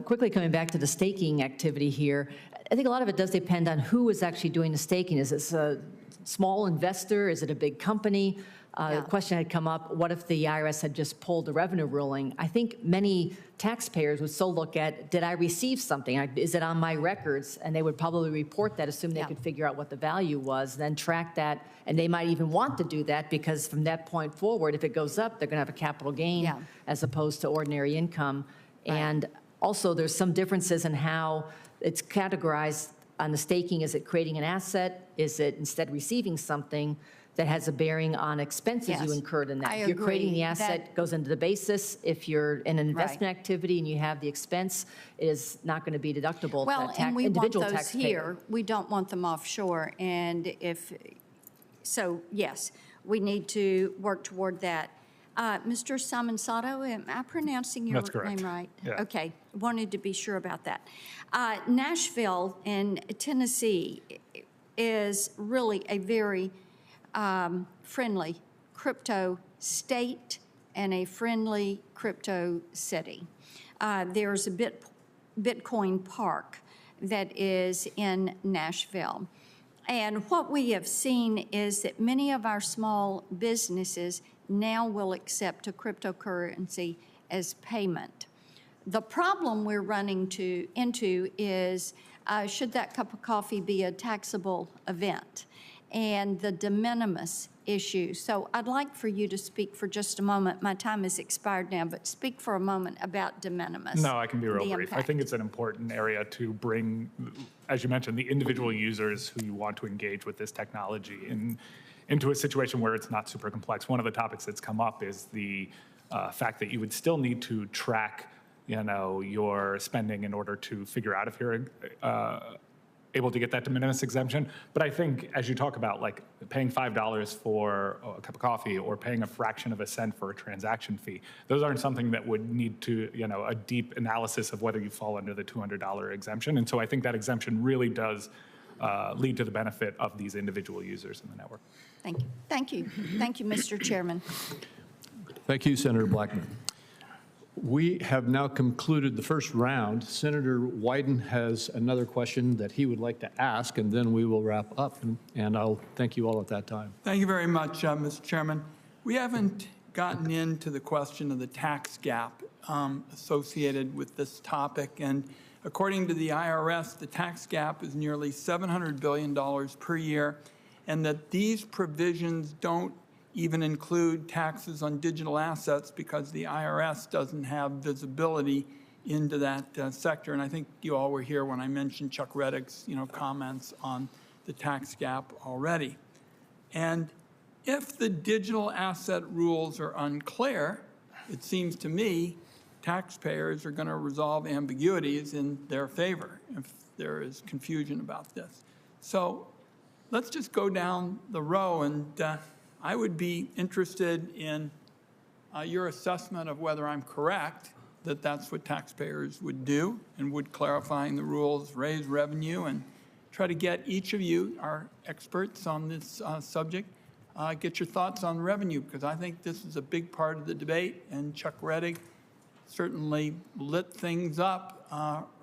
Quickly coming back to the staking activity here, I think a lot of it does depend on who is actually doing the staking. Is this a small investor? Is it a big company? The question had come up, what if the IRS had just pulled the revenue ruling? I think many taxpayers would still look at, did I receive something? Is it on my records? And they would probably report that, assume they could figure out what the value was, then track that. And they might even want to do that because from that point forward, if it goes up, they're going to have a capital gain as opposed to ordinary income. And also there's some differences in how it's categorized on the staking. Is it creating an asset? Is it instead receiving something that has a bearing on expenses you incurred in that? If you're creating the asset, it goes into the basis. If you're in an investment activity and you have the expense, it is not going to be deductible to and we individual want those taxpayer. here. We don't want them offshore. And yes, we need to work toward that. Mr. Samonsato, am I pronouncing your name right? Yeah. Okay, wanted to be sure about that. Nashville in Tennessee is really a very friendly crypto state and a friendly crypto city. There's a Bitcoin park that is in Nashville. And what we have seen is that many of our small businesses now will accept a cryptocurrency as payment. The problem we're running into is, should that cup of coffee be a taxable event? And the de minimis issue. So I'd like for you to speak for just a moment. My time has expired now, but speak for a moment about de minimis. No, I can be real brief. I think it's an important area to bring, as you mentioned, the individual users who you want to engage with this technology into a situation where it's not super complex. One of the topics that's come up is the fact that you would still need to track, your spending in order to figure out if you're able to get that de minimis exemption. But I think as you talk about like paying $5 for a cup of coffee or paying a fraction of a cent for a transaction fee, those aren't something that would need to, a deep analysis of whether you fall under the $200 exemption. And so I think that exemption really does lead to the benefit of these individual users in the network. Thank you. Thank you. Thank you, Mr. Chairman. Thank you, Senator Blackman. We have now concluded the first round. Senator Wyden has another question that he would like to ask, and then we will wrap up, and I'll thank you all at that time. Thank you very much, Mr. Chairman. We haven't gotten into the question of the tax gap associated with this topic, and according to the IRS, the tax gap is nearly $700 billion per year, and that these provisions don't even include taxes on digital assets because the IRS doesn't have visibility into that sector. And I think you all were here when I mentioned Chuck Reddick's comments on the tax gap already. And if the digital asset rules are unclear, it seems to me taxpayers are going to resolve ambiguities in their favor if there is confusion about this. So let's just go down the row, and I would be interested in your assessment of whether I'm correct that that's what taxpayers would do, and would clarifying the rules raise revenue, and try to get each of you, our experts on this subject, get your thoughts on revenue, because I think this is a big part of the debate, and Chuck Reddick certainly lit things up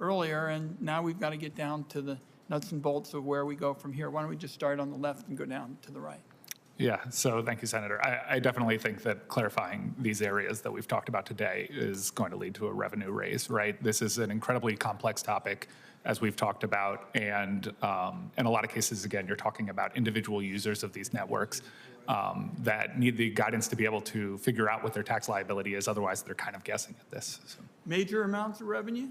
earlier, and now we've got to get down to the nuts and bolts of where we go from here. Why don't we just start on the left and go down to the right? Yeah, so thank you, Senator. I definitely think that clarifying these areas that we've talked about today is going to lead to a revenue raise, right? This is an incredibly complex topic, as we've talked about, and in a lot of cases, again, you're talking about individual users of these networks that need the guidance to be able to figure out what their tax liability is. Otherwise, they're kind of guessing at this. So. Major amounts of revenue?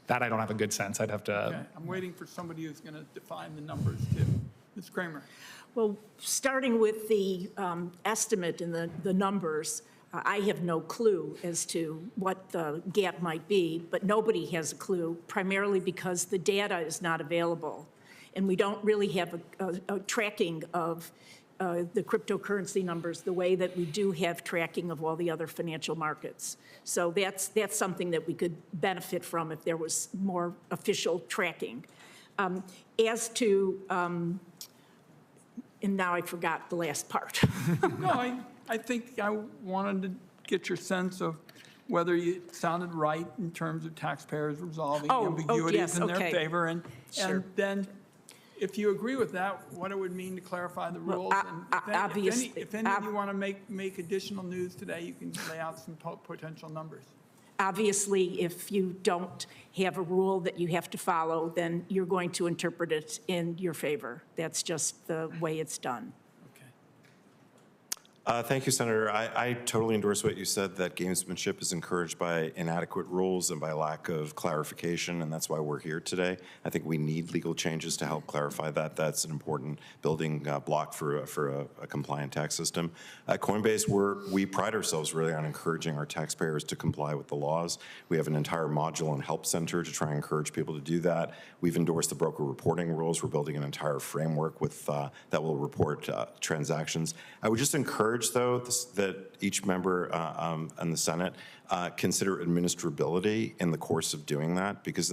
That I don't have a good sense. I'd have to. Okay. I'm waiting for somebody who's going to define the numbers too. Ms. Kramer. Well, starting with the estimate and the numbers, I have no clue as to what the gap might be, but nobody has a clue, primarily because the data is not available. And we don't really have a tracking of the cryptocurrency numbers the way that we do have tracking of all the other financial markets. So that's something that we could benefit from if there was more official tracking. As to, and now I forgot the last part. No, I think I wanted to get your sense of whether it sounded right in terms of taxpayers resolving ambiguities in their favor. And then if you agree with that, what it would mean to clarify the rules. Well, if any of you want to make additional news today, you can lay out some potential numbers. Obviously, if you don't have a rule that you have to follow, then you're going to interpret it in your favor. That's just the way it's done. Thank you, Senator. I totally endorse what you said, that gamesmanship is encouraged by inadequate rules and by lack of clarification, and that's why we're here today. I think we need legal changes to help clarify that. That's an important building block for a compliant tax system. At Coinbase, we pride ourselves really on encouraging our taxpayers to comply with the laws. We have an entire module and help center to try and encourage people to do that. We've endorsed the broker reporting rules. We're building an entire framework with that will report transactions. I would just encourage, though, that each member in the Senate consider administrability in the course of doing that, because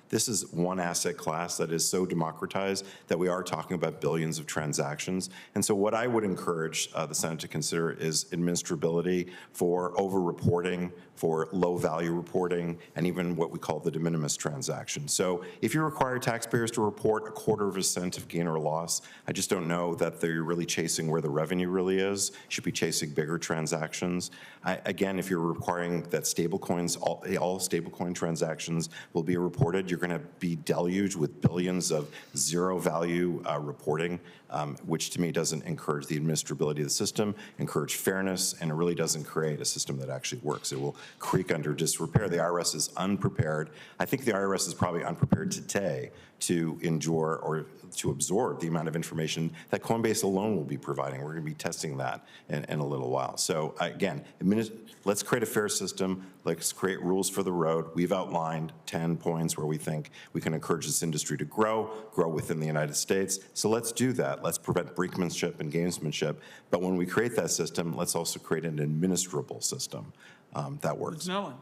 this is one asset class that is so democratized that we are talking about billions of transactions. And so what I would encourage the Senate to consider is administrability for over-reporting, for low-value reporting, and even what we call the de minimis transaction. So if you require taxpayers to report 1/4 cent of gain or loss, I just don't know that they're really chasing where the revenue really is. You should be chasing bigger transactions. Again, if you're requiring that stablecoins, all stablecoin transactions will be reported, you're going to be deluged with billions of zero-value reporting, which to me doesn't encourage the administrability of the system, encourage fairness, and it really doesn't create a system that actually works. It will creak under disrepair. The IRS is unprepared. I think the IRS is probably unprepared today to endure or to absorb the amount of information that Coinbase alone will be providing. We're going to be testing that in a little while. So again, let's create a fair system. Let's create rules for the road. We've outlined 10 points where we think we can encourage this industry to grow within the United States. So let's do that. Let's prevent brinkmanship and gamesmanship. But when we create that system, let's also create an administrable system that works. Ms. Nellen.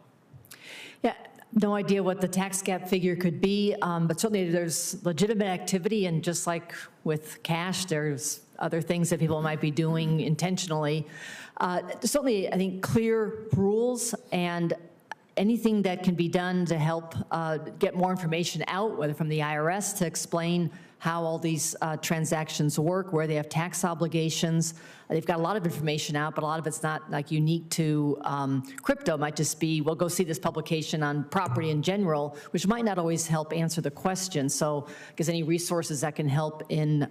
Yeah. No idea what the tax gap figure could be, but certainly there's legitimate activity, and just like with cash, there's other things that people might be doing intentionally. Certainly, I think clear rules and anything that can be done to help get more information out, whether from the IRS to explain how all these transactions work, where they have tax obligations. They've got a lot of information out, but a lot of it's not like unique to crypto. It might just be, well, go see this publication on property in general, which might not always help answer the question. So I guess any resources that can help in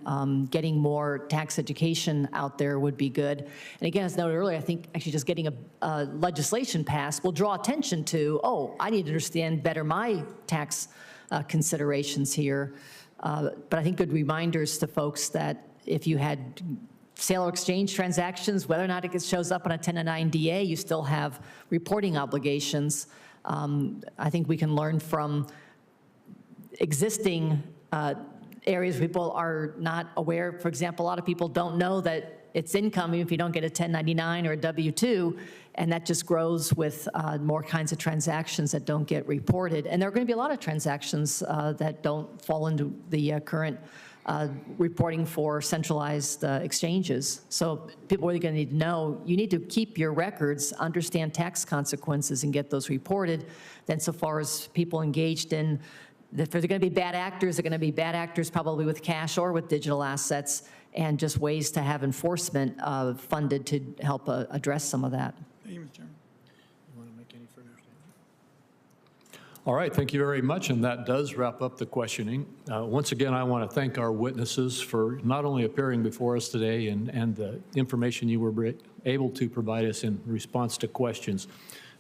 getting more tax education out there would be good. And again, as noted earlier, I think actually just getting a legislation passed will draw attention to, oh, I need to understand better my tax considerations here. But I think good reminders to folks that if you had sale or exchange transactions, whether or not it shows up on a 1099 DA, you still have reporting obligations. I think we can learn from existing areas where people are not aware. For example, a lot of people don't know that it's income even if you don't get a 1099 or a W-2, and that just grows with more kinds of transactions that don't get reported. And there are going to be a lot of transactions that don't fall into the current reporting for centralized exchanges. So people are really going to need to know, you need to keep your records, understand tax consequences, and get those reported. Then so far as people engaged in, if there's going to be bad actors, they're going to be bad actors probably with cash or with digital assets, and just ways to have enforcement funded to help address some of that. Thank you, Mr. Chairman. You want to make any further statements? All right, thank you very much, and that does wrap up the questioning. Once again, I want to thank our witnesses for not only appearing before us today and the information you were able to provide us in response to questions,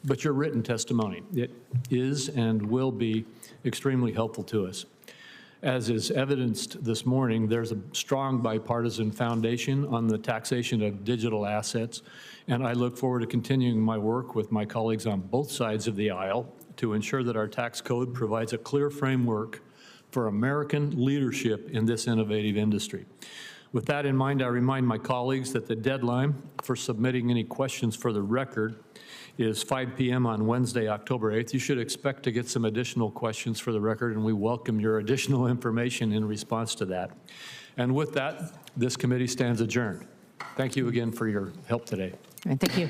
but your written testimony. It is and will be extremely helpful to us. As is evidenced this morning, there's a strong bipartisan foundation on the taxation of digital assets, and I look forward to continuing my work with my colleagues on both sides of the aisle to ensure that our tax code provides a clear framework for American leadership in this innovative industry. With that in mind, I remind my colleagues that the deadline for submitting any questions for the record is 5 p.m. on Wednesday, October 8th. You should expect to get some additional questions for the record, and we welcome your additional information in response to that. And with that, this committee stands adjourned. Thank you again for your help today. Thank you.